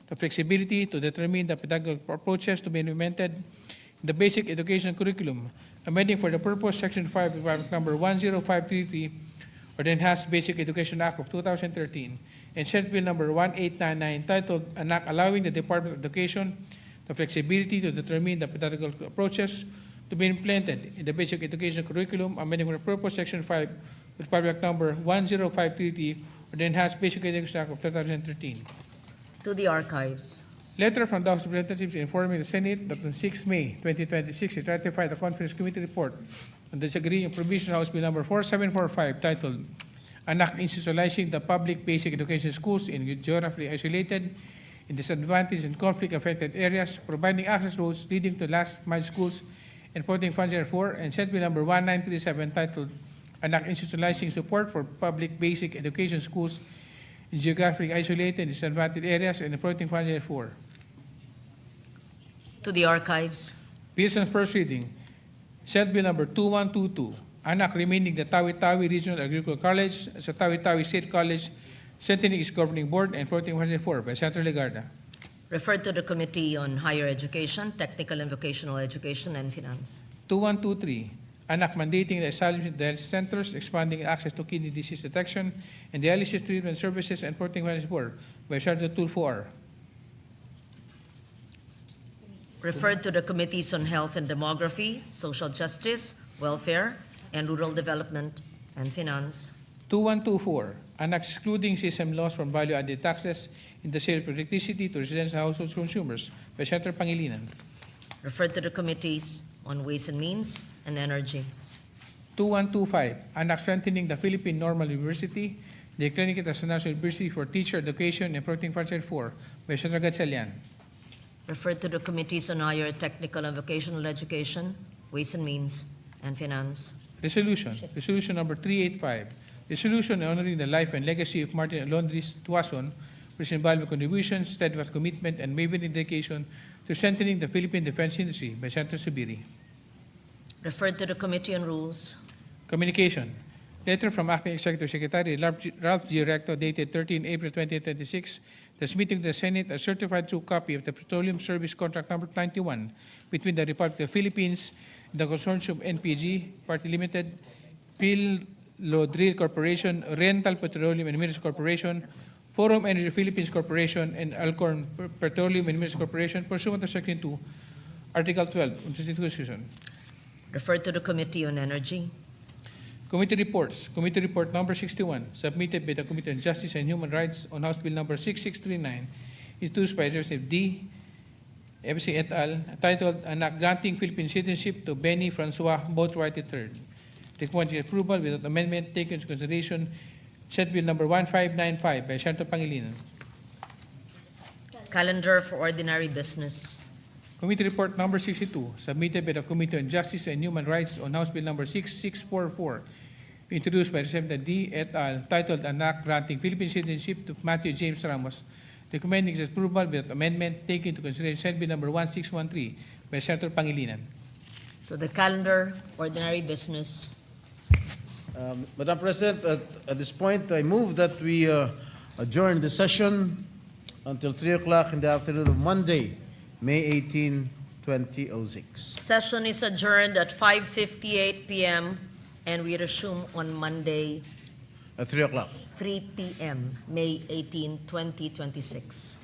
the flexibility to determine the pedagogical approaches to be implemented in the basic education curriculum, amending for the purpose Section 5, Republic Number 10533, or the Enhanced Basic Education Act of 2013, and Senate Bill Number 1899, titled An Act Allowing the Department of Education the flexibility to determine the pedagogical approaches to be implemented in the basic education curriculum, amending for the purpose Section 5, Republic Number 10533, or the Enhanced Basic Education Act of 2013. To the archives. Letter from the House of Representatives informing the Senate that on 6 May 2026, it ratified the Conference Committee report on the disagreeing provision, House Bill Number 4745, titled An Act Institutionalizing the Public Basic Education Schools in Geographically Isolated, in Disadvantaged and Conflict-Affected Areas, providing access roads leading to last-mile schools, and putting funds therefore, and Senate Bill Number 1937, titled An Act Institutionalizing Support for Public Basic Education Schools in Geographically Isolated and Disadvantaged Areas, and appropriating funds therefore. To the archives. Bills on first reading. Senate Bill Number 2122, An Act remaining the Tawi-Tawi Regional Agricultural College as a Tawi-Tawi State College, strengthening its governing board, and appropriating funds therefore, by Senator Legarda. Referred to the Committee on Higher Education, Technical and Vocational Education, and Finance. 2123, An Act mandating the establishment of dialysis centers, expanding access to kidney disease detection and dialysis treatment services, and appropriating funds therefore, by Senator Tulfo R. Referred to the Committees on Health and Demography, Social Justice, Welfare, and Rural Development, and Finance. 2124, An Act excluding system loss from value-added taxes in the sale of electricity to residential household consumers, by Senator Pangilinan. Referred to the Committees on Ways and Means and Energy. 2125, An Act strengthening the Philippine Normal University, declaring it as a national university for teacher education, and appropriating funds therefore, by Senator Gatchalian. Referred to the Committees on Higher Technical and Vocational Education, Ways and Means, and Finance. Resolution number 385, resolution honoring the life and legacy of Martin Alondris Tuason, for his invaluable contributions, steadfast commitment, and unwavering dedication to strengthening the Philippine defense industry, by Senator Subiri. Referred to the Committee on Rules. Communication. Letter from Acting Executive Secretary Ralph G. Recto dated 13 April 2026, transmitting to the Senate a certified true copy of the Petroleum Service Contract Number 91 between the Republic of the Philippines and the Consortium NPG, Party Limited, Pilodril Corporation, Oriental Petroleum and Minerals Corporation, Forum Energy Philippines Corporation, and Alcorn Petroleum and Minerals Corporation, pursuant to Section 2, Article 12 of the Constitution. Referred to the Committee on Energy. Committee reports. Committee report number 61, submitted by the Committee on Justice and Human Rights on House Bill number 6639, introduced by Representative D. FC et al., titled An Act Granting Philippine Citizenship to Benny Francois Boatwright III. Recommended approval without amendment taken into consideration. Senate Bill number 1595 by Senator Pangilinan. Calendar for Ordinary Business. Committee report number 62, submitted by the Committee on Justice and Human Rights on House Bill number 6644, introduced by Representative D. et al., titled An Act Granting Philippine Citizenship to Matthew James Ramos, recommending its approval without amendment taken into consideration. Senate Bill number 1613 by Senator Pangilinan. To the Calendar for Ordinary Business. Madam President, at this point, I move that we adjourn the session until 3 o'clock in the afternoon of Monday, May 18, 2006. Session is adjourned at 5:58 p.m. and we resume on Monday, At 3 o'clock. 3 p.m., May 18, 2026.